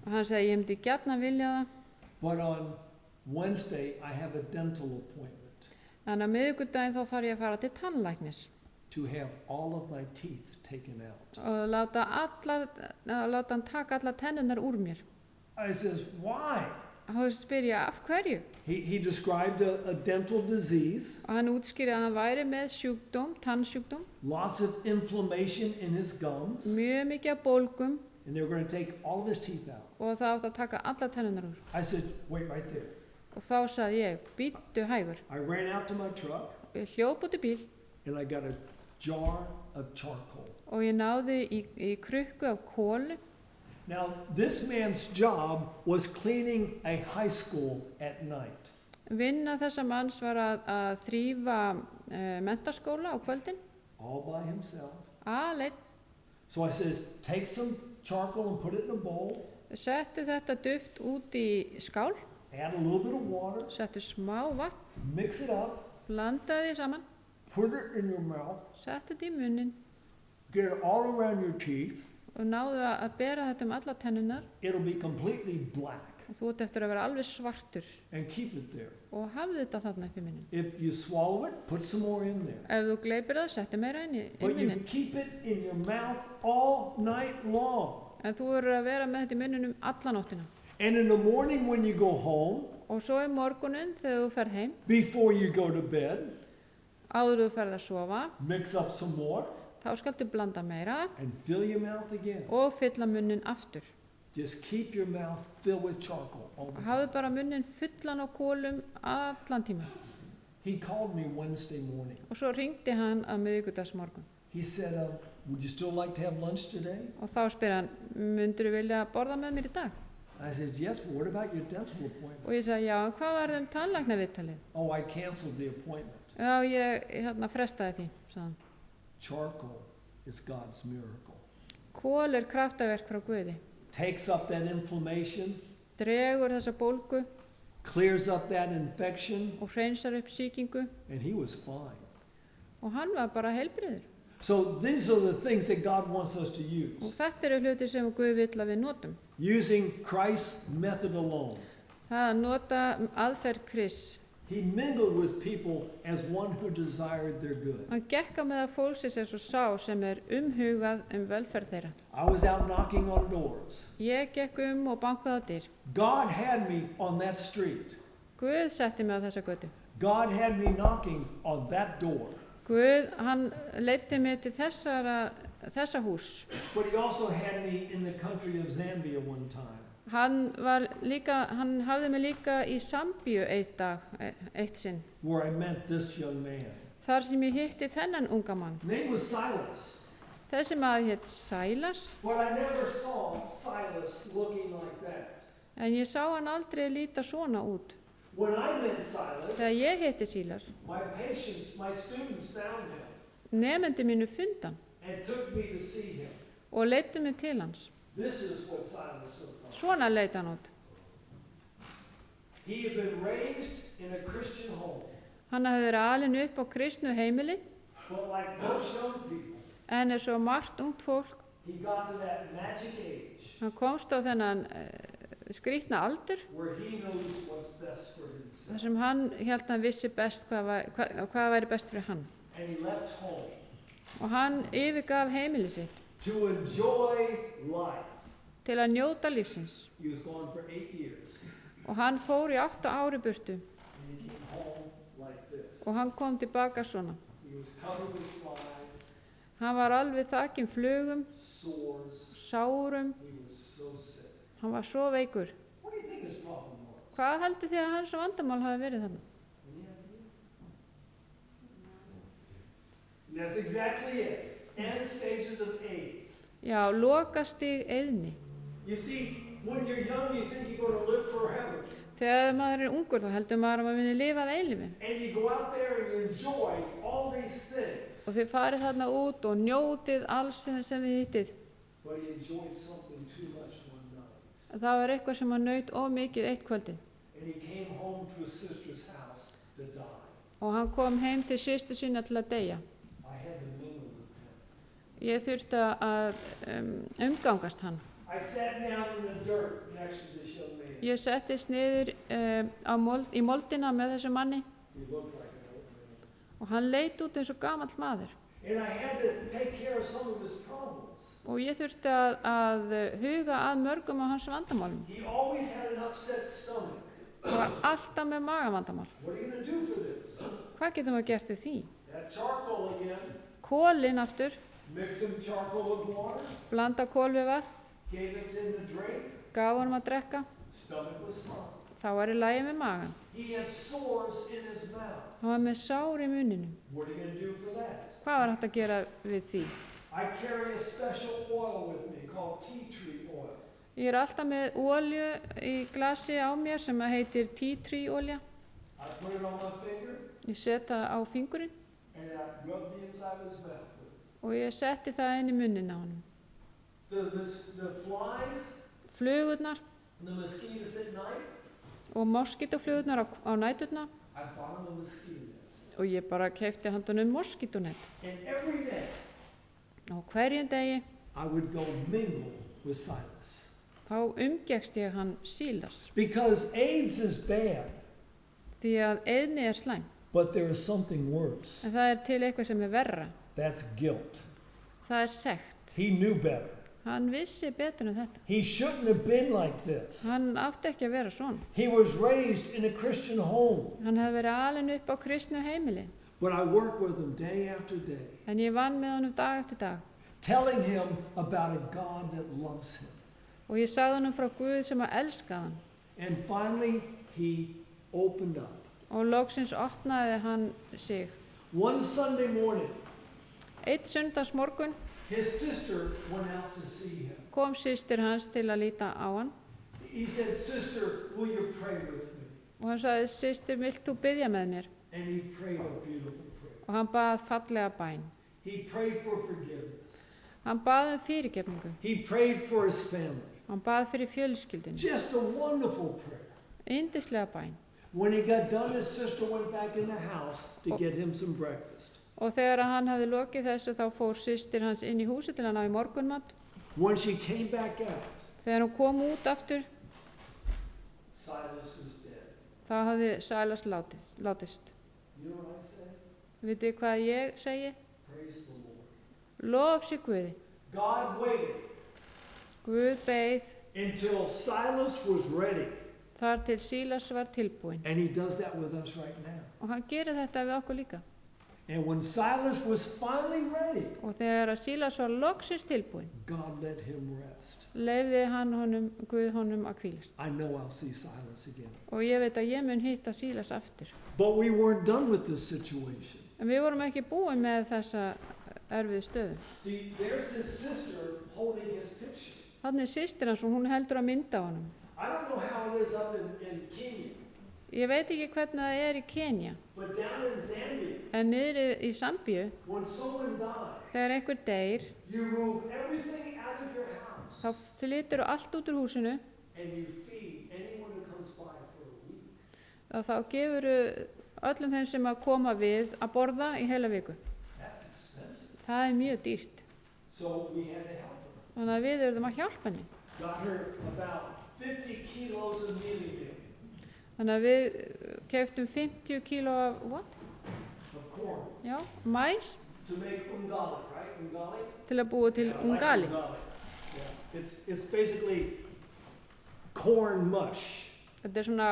Og hann segi, ég myndi gjarnan vilja það. but on Wednesday I have a dental appointment En á miðvikudaginn þá þarf ég að fara til tannlæknis to have all of my teeth taken out. og láta hann taka allar tennurnar úr mér. I says, why? Og þá spyr ég, af hverju? He described a dental disease, Og hann útskýrði að hann væri með sjúkdóm, tannsjúkdóm, lots of inflammation in his gums, mjög mikið af bólgum and they were going to take all of his teeth out. og það átti að taka allar tennurnar úr. I said, wait right there. Og þá sagði ég, bíddu hægur. I ran out to my truck Ég hljóp út í bíl and I got a jar of charcoal. og ég náði í krukku af kólu. Now, this man's job was cleaning a high school at night. Vinna þessa manns var að þrífa menntaskóla á kvöldin, All by himself. aleinn. So I said, take some charcoal and put it in a bowl, Settu þetta duft út í skál, add a little bit of water, settu smá vatn, mix it up, blandaði því saman, put it in your mouth, settu þetta í munnin get it all around your teeth. og náðu að bera þetta alla tennunnar It'll be completely black, og þú ert eftir að vera alveg svartur and keep it there. og hafði þetta þarna upp í munnin. If you swallow it, put some more in there. Ef þú gleipir það, settu meira inn í But you munnin. keep it in your mouth all night long. En þú verður að vera með þetta í munninum alla nóttina. And in the morning when you go home, Og svo í morgunin þegar þú ferð heim, before you go to bed, áður þú ferð að sofa, mix up some more þá skaltu blanda meira and fill your mouth again. og fylla munnin aftur. Just keep your mouth filled with charcoal all the time. Hafðu bara munnin fullan á kólum allan tíma. He called me Wednesday morning. Og svo ringdi hann að miðvikudagsmorgun. He said, would you still like to have lunch today? Og þá spyr hann, myndirðu vilja borða með mér í dag? I said, yes, but what about your dental appointment? Og ég sagði, já, en hvað var tannlæknaviðtalið? Oh, I canceled the appointment. Já, ég frestaði því, sagði hann. Charcoal is God's miracle. Kol kraftaverk frá Guði. Takes up that inflammation, Dregur þessa bólgu clears up that infection, og hreinsar upp sýkingu and he was fine. og hann var bara heilbrigður. So these are the things that God wants us to Og use. þetta hluti sem Guð vill að við notum. Using Christ's method alone. Það að nota aðferð Krists. He mingled with people as one who desired their good. Hann gekk á meðal fólksins eins og sá sem umhugað velferð þeirra. I was out knocking on doors. Ég gekk og bankaði á dyr. God had me on that street. Guð setti mig á þessa götu. God had me knocking on that door. Guð, hann leiddi mig til þessa hús. But he also had me in the country of Zambia one time. Hann hafði mig líka í Sambíu eitt sinn. where I met this young man. Þar sem ég hitti þennan unga mann. Name was Silas. Þessi maður hétt Silas, But I never saw Silas looking like that. en ég sá hann aldrei líta svona út. When I met Silas, Þegar ég hitti Silas, my students found him nefndi mínu fundan and took me to see him. og leiddu mig til hans. This is what Silas looked like. Svona leit hann út. He had been raised in a Christian home, Hann hafði verið alinn upp á kristnu heimili, but like most young people, en svo margt ungt fólk, he got to that magic age hann komst á þennan skrýtna aldur, where he knows what's best for himself. þar sem hann hélt hann vissi best hvað væri best fyrir hann. And he left home Og hann yfirgaf heimili sitt to enjoy life. til að njóta lífsins. He was gone for 8 years, Og hann fór í 8 ári burtu and he came home like this. og hann kom tilbaka svona. He was covered with flies, Hann var alveg þakinn flugum, sores. sárum, He was so sick. hann var svo veikur. What do you think his problem was? Hvað heldur þið að hans vandamál hafi verið þarna? Any idea? That's exactly it. End stages of AIDS. Já, lokastig eyðni. You see, when you're young, you think you're going to live forever. Þegar maður er ungur þá heldur maður að maður muni lifa að eilífi. And you go out there and you enjoy all these things. Og þið farið þarna út og njótið alls sem þið hittið. But he enjoyed something too much one night. Það var eitthvað sem hann naut of mikið eitt kvöldið. And he came home to his sister's house to die. Og hann kom heim til systur sinna til að deyja. I had to mingle with him. Ég þurfti að umgangast hann. I sat down in the dirt next to this young man. Ég settist niður í moldina með þessu manni He looked like an old man. og hann leit út eins og gamall maður. And I had to take care of some of his problems. Og ég þurfti að huga að mörgum á hans vandamálum. He always had an upset stomach. Það var alltaf með magavandamál. What are you going to do for this? Hvað getum við gert við því? That charcoal again. Kólin aftur, Mix some charcoal with water. blanda kól við vatn, Gave it in the drink. gaf honum að drekka, Stomach was fine. þá var í lagi með magan. He had sores in his mouth. Hann var með sár í muninum. What are you going to do for that? Hvað var hægt að gera við því? I carry a special oil with me called tea tree oil. Ég er alltaf með olju í glasi á mér sem heitir tea tree olja. I put it on my finger Ég seta á fingurinn and I rub the inside of his mouth with it. og ég setti það inn í munnin á honum. The flies, Flugurnar the mosquitoes at night, og moskítoflugurnar á næturna I bought him a mosquito net. og ég bara keypti handan moskítónet. And every day Og hverjum degi I would go mingle with Silas. þá umgekkst ég hann Silas. Because AIDS is bad, Því að eyðni er slæm. but there is something worse. En það er til eitthvað sem er verra. That's guilt. Það er sekt. He knew better. Hann vissi betur en þetta. He shouldn't have been like this. Hann átti ekki að vera svona. He was raised in a Christian home. Hann hefði verið alinn upp á kristnu heimili. But I work with him day after day, En ég vann með honum dag eftir dag. telling him about a God that loves him. Og ég sagði honum frá Guð sem að elskaði hann. And finally, he opened up. Og loksins opnaði hann sig. One Sunday morning, Eitt sundagsmorgun his sister went out to see him. kom systir hans til að líta á hann. He said, "Sister, will you pray with me?" Og hann sagði, systir, vilt þú biðja með mér? And he prayed a beautiful prayer. Og hann bað fallega bæn. He prayed for forgiveness. Hann bað fyrirgefningu. He prayed for his family. Hann bað fyrir fjölskyldinu. Just a wonderful prayer. Yndislega bæn. When he got done, his sister went back in the house to get him some breakfast. Og þegar hann hafði lokið þessu þá fór systir hans inn í húsi til að ná í morgunmat. When she came back out, Þegar hún kom út aftur Silas was dead. þá hafði Silas látist. You know what I say? Vitið hvað ég segi? Praise the Lord. Lof sé Guði. God waited Guð beið until Silas was ready. þar til Silas var tilbúinn. And he does that with us right now. Og hann gerir þetta við okkur líka. And when Silas was finally ready, Og þegar að Sílas var loksins tilbúinn, God let him rest. leyfði Guð honum að hvílast. I know I'll see Silas again. Og ég veit að ég mun hitta Sílas aftur. But we weren't done with this situation. En við vorum ekki búin með þessa erfiðu stöðu. See, there's his sister holding his picture. Þannig systir hans og hún heldur að mynda á honum. I don't know how it is up in Kenya, Ég veit ekki hvernig það er í Kenía, but down in Zambia, en niðri í Sambíu, when someone dies, þegar einhver deyr, you move everything out of your house þá flytur allt út úr húsinu and you feed anyone who comes by for a week. og þá gefur öllum þeim sem að koma við að borða í heila viku. That's expensive. Það er mjög dýrt. So we had to help her. Þannig að við erum að hjálpa henni. Got her about 50 kilos of mealie meal, Þannig að við keyptum 50 kíló af, what? of corn, Já, mæs to make ungali, right? Ungali? til að búa til Yeah, I like ungali. Yeah. It's basically corn mush. Þetta er svona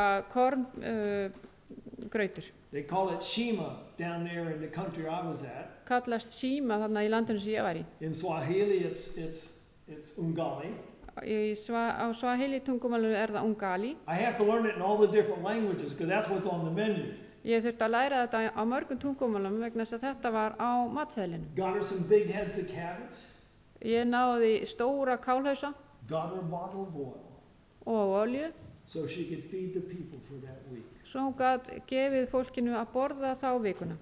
korngrautur. They call it shima down there in the country I was at. Kallast síma þarna í landinu sem ég var í. In Swahili, it's ungali. Á Swahili tungumálinu er það ungali. I have to learn it in all the different languages because that's what's on the menu. Ég þurfti að læra þetta á mörgum tungumálum vegna þess að þetta var á matseðlinum. Got her some big heads of cabbage. Ég náði stóra kálhausa Got her a bottle of oil og olju, so she could feed the people for that week. svo hún gat gefið fólkinu að borða þá vikuna.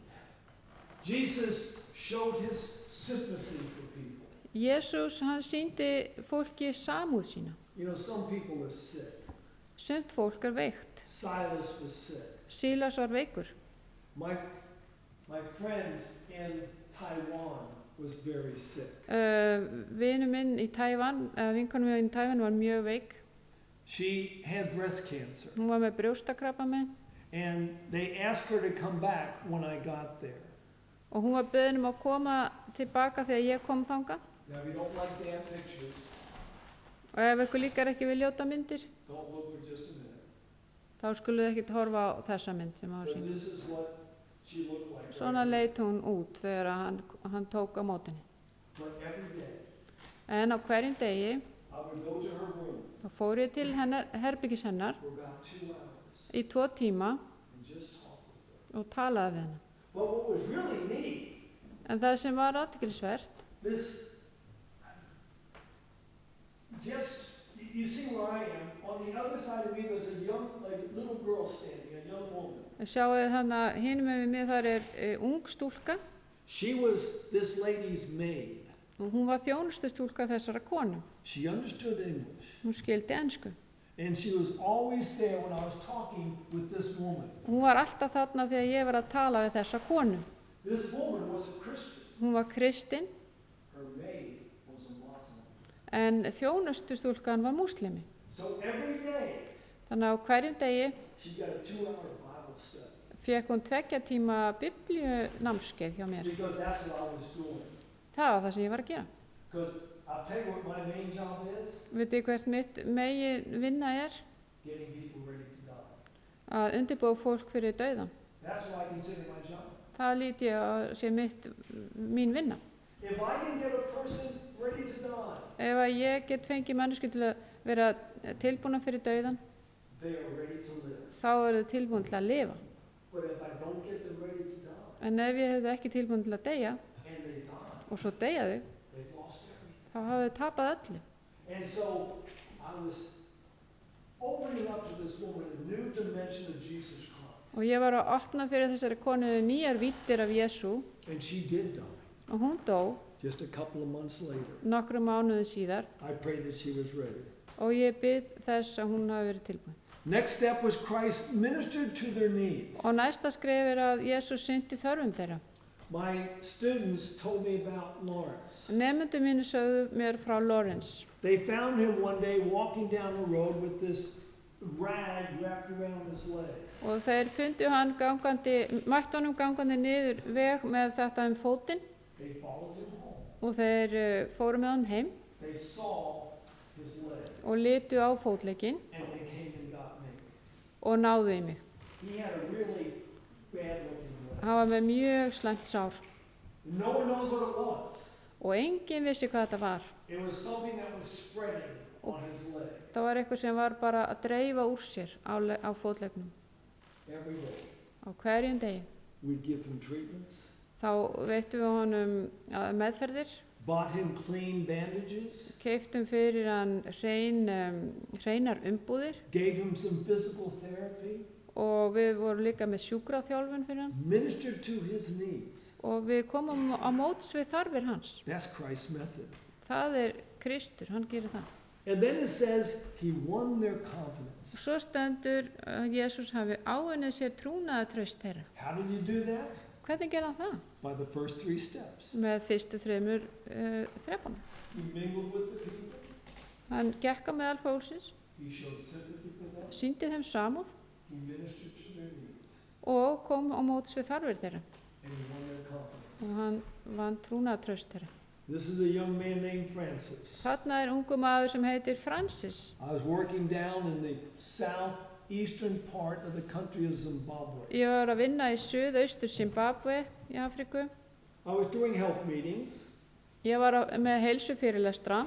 Jesus showed his sympathy for people. Jesús, hann sýndi fólki samúð sína. You know, some people are sick. Sumt fólk er veikt. Silas was sick. Sílas var veikur. My friend in Taiwan was very sick. Vinur minn í Tævan, vinkonu minn í Tævan var mjög veik. She had breast cancer. Hún var með brjóstakrabbamein And they asked her to come back when I got there. og hún var beðin að koma tilbaka þegar ég kom þangað. Now, if you don't like bad pictures, Og ef ykkur líkar ekki við ljóta myndir, don't look for just a minute. þá skuluð ekkert horfa á þessa mynd sem á Because sín. this is what she looked like. Svona leit hún út þegar hann tók á mótinni. But every day, En á hverjum degi I would go to her room þá fór ég til herbyggis hennar for about 2 hours í 2 tíma and just talk with her. og talaði við hennar. But what was really neat, En það sem var athyglisvert, you see where I am, on the other side of me there's a young, little girl standing, a young woman. sjáuð þannig að hinum með mér þar er ung stúlka She was this lady's maid. og hún var þjónustustúlka þessara konu. She understood English. Hún skildi ensku. And she was always there when I was talking with this woman. Hún var alltaf þarna þegar ég var að tala við þessa konu. This woman was a Christian. Hún var kristin Her maid was a Muslim. en þjónustustúlkan var múslimi. So every day, Þannig að á hverjum degi she got a 2-hour Bible study. fékk hún 2 tíma biblíunámskeið hjá mér. Because that's what I was doing. Það var það sem ég var að gera. Because I'll tell you what my main job is, Vitið hvert mitt megin vinna er? getting people ready to die. Að undirbúa fólk fyrir dauðan. That's what I consider my job. Það lít ég að sé mín vinna. If I can get a person ready to die, Ef að ég get fengið mennesku til að vera tilbúna fyrir dauðan, they are ready to live. þá eru þau tilbúin til að lifa. But if I don't get them ready to die, En ef ég hefði ekki tilbúin til að deyja and they die, og svo deyja þau, they've lost everything. þá hafa þau tapað öllu. And so I was opening up to this woman a new dimension of Jesus Christ. Og ég var að opna fyrir þessari konu nýjar víddir af Jesú And she did die. og hún dó Just a couple of months later. nokkrum mánuðum síðar I prayed that she was ready. og ég bið þess að hún hafi verið tilbúin. Next step was Christ ministered to their needs. Og næsta skref er að Jesús synti þörfum þeirra. My students told me about Lawrence. Nemendur mínu sögðu mér frá Lawrence. They found him one day walking down the road with this rag wrapped around his leg. Og þeir fundu hann mættu honum gangandi niður veg með þetta fótinn They followed him home. og þeir fóru með hann heim They saw his leg og litu á fótlegginn and they came and got me. og náðu í mig. He had a really bad looking leg. Hann var með mjög slæmt sár No one knows what it was. og enginn vissi hvað þetta var. It was something that was spreading on his leg Það var eitthvað sem var bara að dreifa úr sér á fótleggnum. every day. Á hverjum degi. We'd give him treatments, Þá veittum við honum meðferðir, bought him clean bandages, keyptum fyrir hann hreinar umbúðir gave him some physical therapy, og við vorum líka með sjúkraþjálfun fyrir hann ministered to his needs. og við komum á móts við þarfir hans. That's Christ's method. Það Kristur, hann gerir það. And then it says he won their confidence. Svo stendur að Jesús hafi áunnið sér trúnaðartraust þeirra. How did he do that? Hvernig gerði hann það? By the first 3 steps. Með fyrstu 3 þrepunum. He mingled with the people. Hann gekk á meðal fólksins, He showed sympathy for them. sýndi þeim samúð He ministered to their needs. og kom á móts við þarfir þeirra. And he won their confidence. Og hann vann trúnaðartraust þeirra. This is a young man named Francis. Þarna ungu maður sem heitir Francis. I was working down in the southeastern part of the country of Zimbabwe. Ég var að vinna í suðaustur Zimbabwe í Afríku. I was doing health meetings. Ég var með heilsufyrirlestra.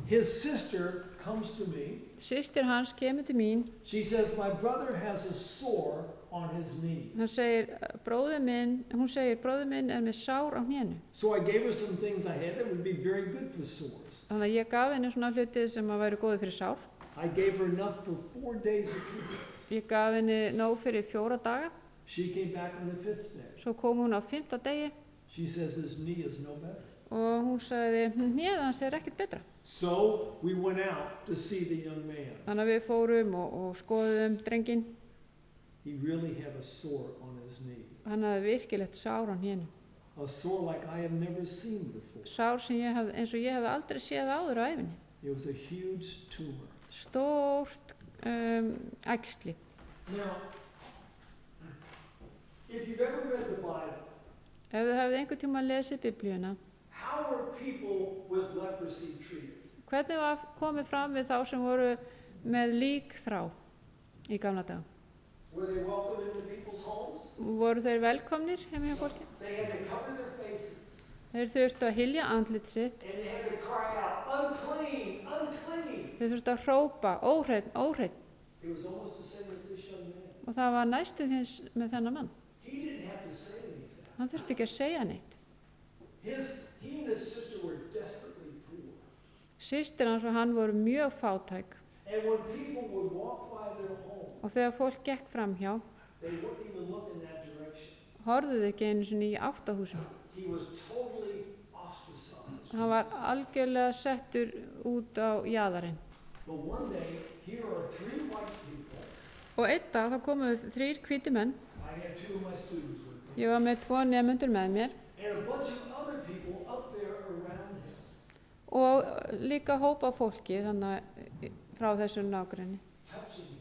His sister comes to me. Systir hans kemur til mín. She says, my brother has a sore on his knee. Hún segir, bróðir minn með sár á hnénu. So I gave her some things I had that would be very good for sores. Þannig að ég gaf henni svona hluti sem að væri góði fyrir sár. I gave her enough for 4 days of treatment. Ég gaf henni nóg fyrir 4 daga. She came back on the 5th day. Svo kom hún á 5. degi She says his knee is no better. og hún sagði, hnéð hans ekkert betra. So we went out to see the young man. Þannig að við fórum og skoðum drenginn. He really had a sore on his knee. Hann hafði virkilegt sár á hnénu. A sore like I have never seen before. Sár sem eins og ég hafði aldrei séð áður á ævinni. It was a huge tumor. Stórt æxli. Now, if you've ever read the Bible, Ef þið hafið einhvern tíma lesið Biblíuna, how were people with leprosy treated? hvernig var komið fram við þá sem voru með líkþrá í gamla daga? Were they welcome into people's homes? Voru þeir velkomnir heim hjá fólki? They had to cover their faces. Þeir þurftu að hylja andlit sitt. And they had to cry out, unclean, unclean. Þeir þurftu að hrópa, óhreinn, óhreinn. It was almost the same with this young man. Og það var næstu þins með þennan mann. He didn't have to say anything. Hann þurfti ekki að segja neitt. He and his sister were desperately poor. Systir hans og hann voru mjög fátæk. And when people would walk by their home, Og þegar fólk gekk framhjá, they wouldn't even look in that direction. horfðu þau ekki einu sinni í áttahúsinu. He was totally ostracized. Hann var algjörlega settur út á jaðarinn. But one day, here are 3 white people. Og einn dag þá komu 3 hvíti menn. I had 2 of my students with me. Ég var með 2 nemendur með mér. And a bunch of other people up there around him. Og líka hópa fólki þannig frá þessu nágrenni. Touching him,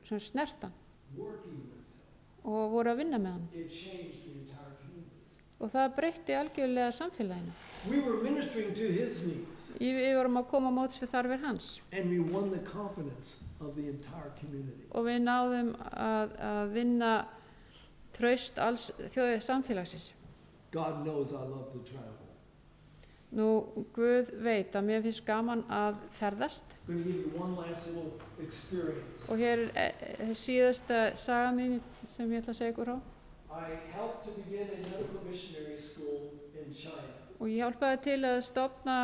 Sem snertan working with him. og voru að vinna með hann. It changed the entire community. Og það breytti algjörlega samfélaginu. We were ministering to his needs. Við vorum að koma á móts við þarfir hans. And we won the confidence of the entire community. Og við náðum að vinna traust alls þjóðið samfélagsins. God knows I love to travel. Nú, Guð veit að mér finnst gaman að ferðast. I'm going to give you one last little experience. Og hér síðasta saga mín sem ég ætla að segja ykkur á. I helped to begin a medical missionary school in China. Og ég hjálpaði til að stofna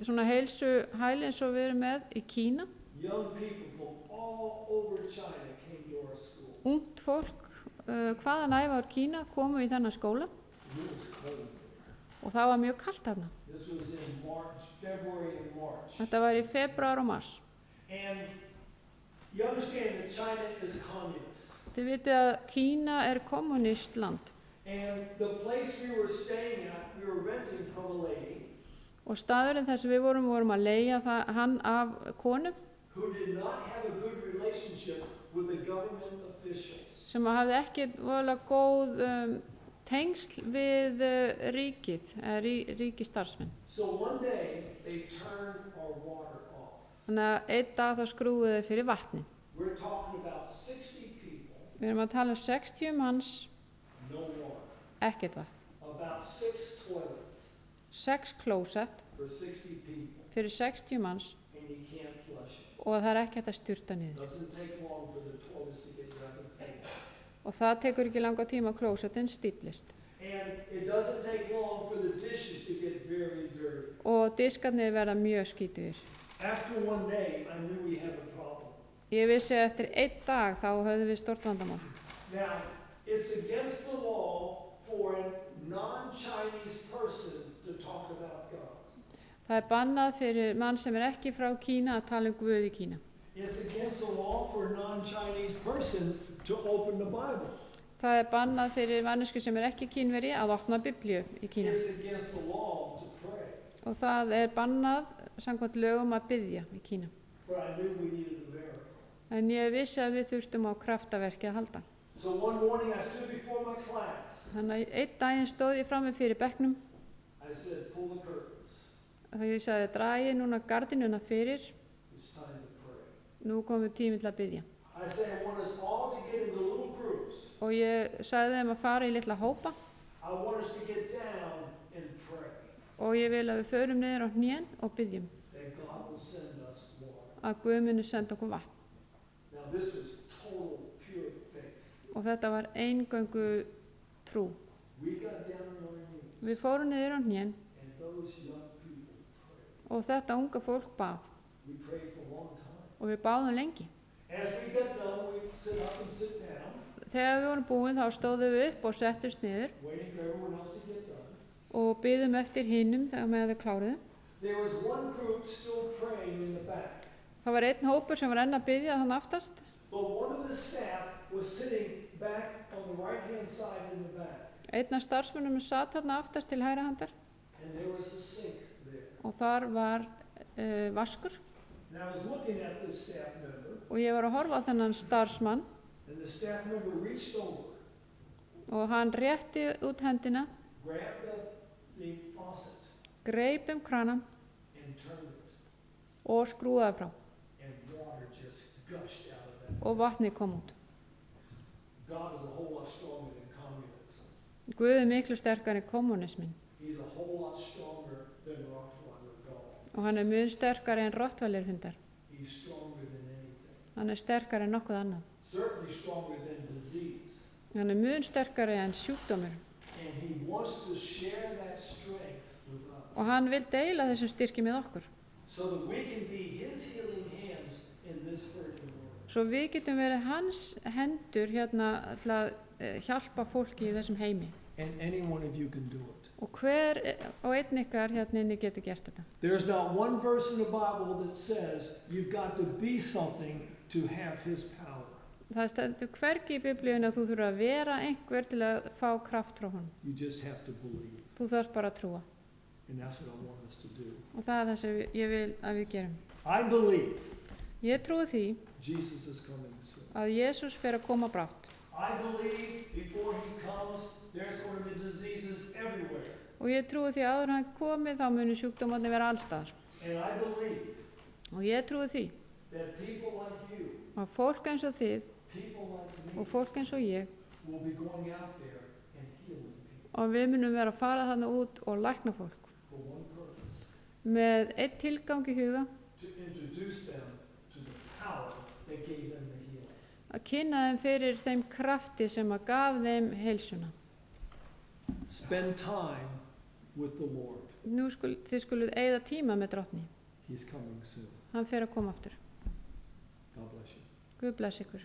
svona heilsuhæli eins og við erum með í Kína. Young people from all over China came to our school. Ungt fólk, hvaðan æfa úr Kína, komu í þennan skóla. It was cold. Og það var mjög kalt þarna. This was in March, February and March. Þetta var í febrúar og mars. And you understand that China is communist. Þið vitið að Kína kommunist land. And the place we were staying at, we were renting from a lady. Og staðurinn þar sem við vorum að leigja hann af konu. Who did not have a good relationship with the government officials. Sem hafði ekki voðalega góð tengsl við ríkið, ríkisstarfsmenn. So one day they turned our water off. Þannig að einn dag þá skrúfuðu þau fyrir vatni. We're talking about 60 people. Við erum að tala 60 manns. No water. Ekkert vatn. About 6 toilets 6 klósett for 60 people, fyrir 60 manns and you can't flush it. og það ekki hægt að styrta niður. Doesn't take long for the toilets to get dug and full. Og það tekur ekki langa tíma að klósettin stíplist. And it doesn't take long for the dishes to get very dirty. Og diskarnir verða mjög skítugir. After one day, I knew we had a problem. Ég vissi að eftir 1 dag þá höfðum við stórt vandamál. Now, it's against the law for a non-Chinese person to talk about God. Það er bannað fyrir mann sem ekki frá Kína að tala Guð í Kína. It's against the law for a non-Chinese person to open the Bible. Það er bannað fyrir mannesku sem ekki kínveri að opna Biblíu í Kína. It's against the law to pray. Og það er bannað samkvæmt lögum að biðja í Kína. But I knew we needed a miracle. En ég vissi að við þurftum á kraftaverki að halda. So one morning I stood before my class. Þannig að 1 daginn stóð ég frammi fyrir bekknum I said, pull the curtains. og ég sagði dragi núna gardínuna fyrir, It's time to pray. nú komum tími til að biðja. I said, I want us all to get into little groups. Og ég sagði þeim að fara í litla hópa I want us to get down and pray. og ég vil að við förum niður á hnén og biðjum That God will send us water. að Guð muni senda okkur vatn. Now this was total pure faith. Og þetta var eingöngu trú. We got down on our knees. Við fórum niður á hnén And those young people prayed. og þetta unga fólk bað We prayed for a long time. og við báðum lengi. As we got done, we'd sit up and sit down, Þegar við vorum búin þá stóðum við upp og settust niður waiting for everyone else to get done. og biðum eftir hinnum þegar með þau kláruðu. There was one group still praying in the back. Það var einn hópur sem var enn að biðja þann aftast. But one of the staff was sitting back on the right-hand side in the back. Einn af starfsmönnum satt þarna aftast til hægri handar And there was a sink there. og þar var vaskur And I was looking at this staff member, og ég var að horfa á þennan starfsmann and the staff member reached over, og hann rétti út hendina, grabbed the faucet, greip kranan and turned it. og skrúaði frá And water just gushed out of that. og vatnið kom út. God is a whole lot stronger than communism. Guð er miklu sterkari en kommunismin He's a whole lot stronger than Rottweiler dog. og hann er mjög sterkari en rottweilerhundar. He's stronger than anything. Hann er sterkari en nokkuð annað. Certainly stronger than disease. Hann er mjög sterkari en sjúkdómur And he wants to share that strength with us. og hann vil deila þessum styrki með okkur. So that we can be his healing hands in this hurting world. Svo við getum verið hans hendur hérna til að hjálpa fólki í þessum heimi. And any one of you can do it. Og hver og einn ykkar hérna inni getur gert þetta. There's not one verse in the Bible that says you've got to be something to have his power. Það stendur hvergi í Biblíunni að þú þurfa að vera einhver til að fá kraft frá honum. You just have to believe. Þú þarf bara að trúa. And that's what I want us to do. Og það er það sem ég vil að við gerum. I believe Ég trúi því Jesus is coming soon. að Jesús fer að koma brátt. I believe before he comes, there's going to be diseases everywhere. Og ég trúi því að áður en hann komi þá munu sjúkdómarnir vera allstaðar. And I believe Og ég trúi því that people like you, að fólk eins og þið people like me, og fólk eins og ég will be going out there and healing people og við munum vera að fara þarna út og lækna fólk for one purpose, með einn tilgang í huga to introduce them to the power that gave them the healing. að kynna þeim fyrir þeim krafti sem að gaf þeim heilsuna. Spend time with the Lord. Þið skuluð eyða tíma með drottni. He's coming soon. Hann fer að koma aftur. God bless you. Guð bless ykkur.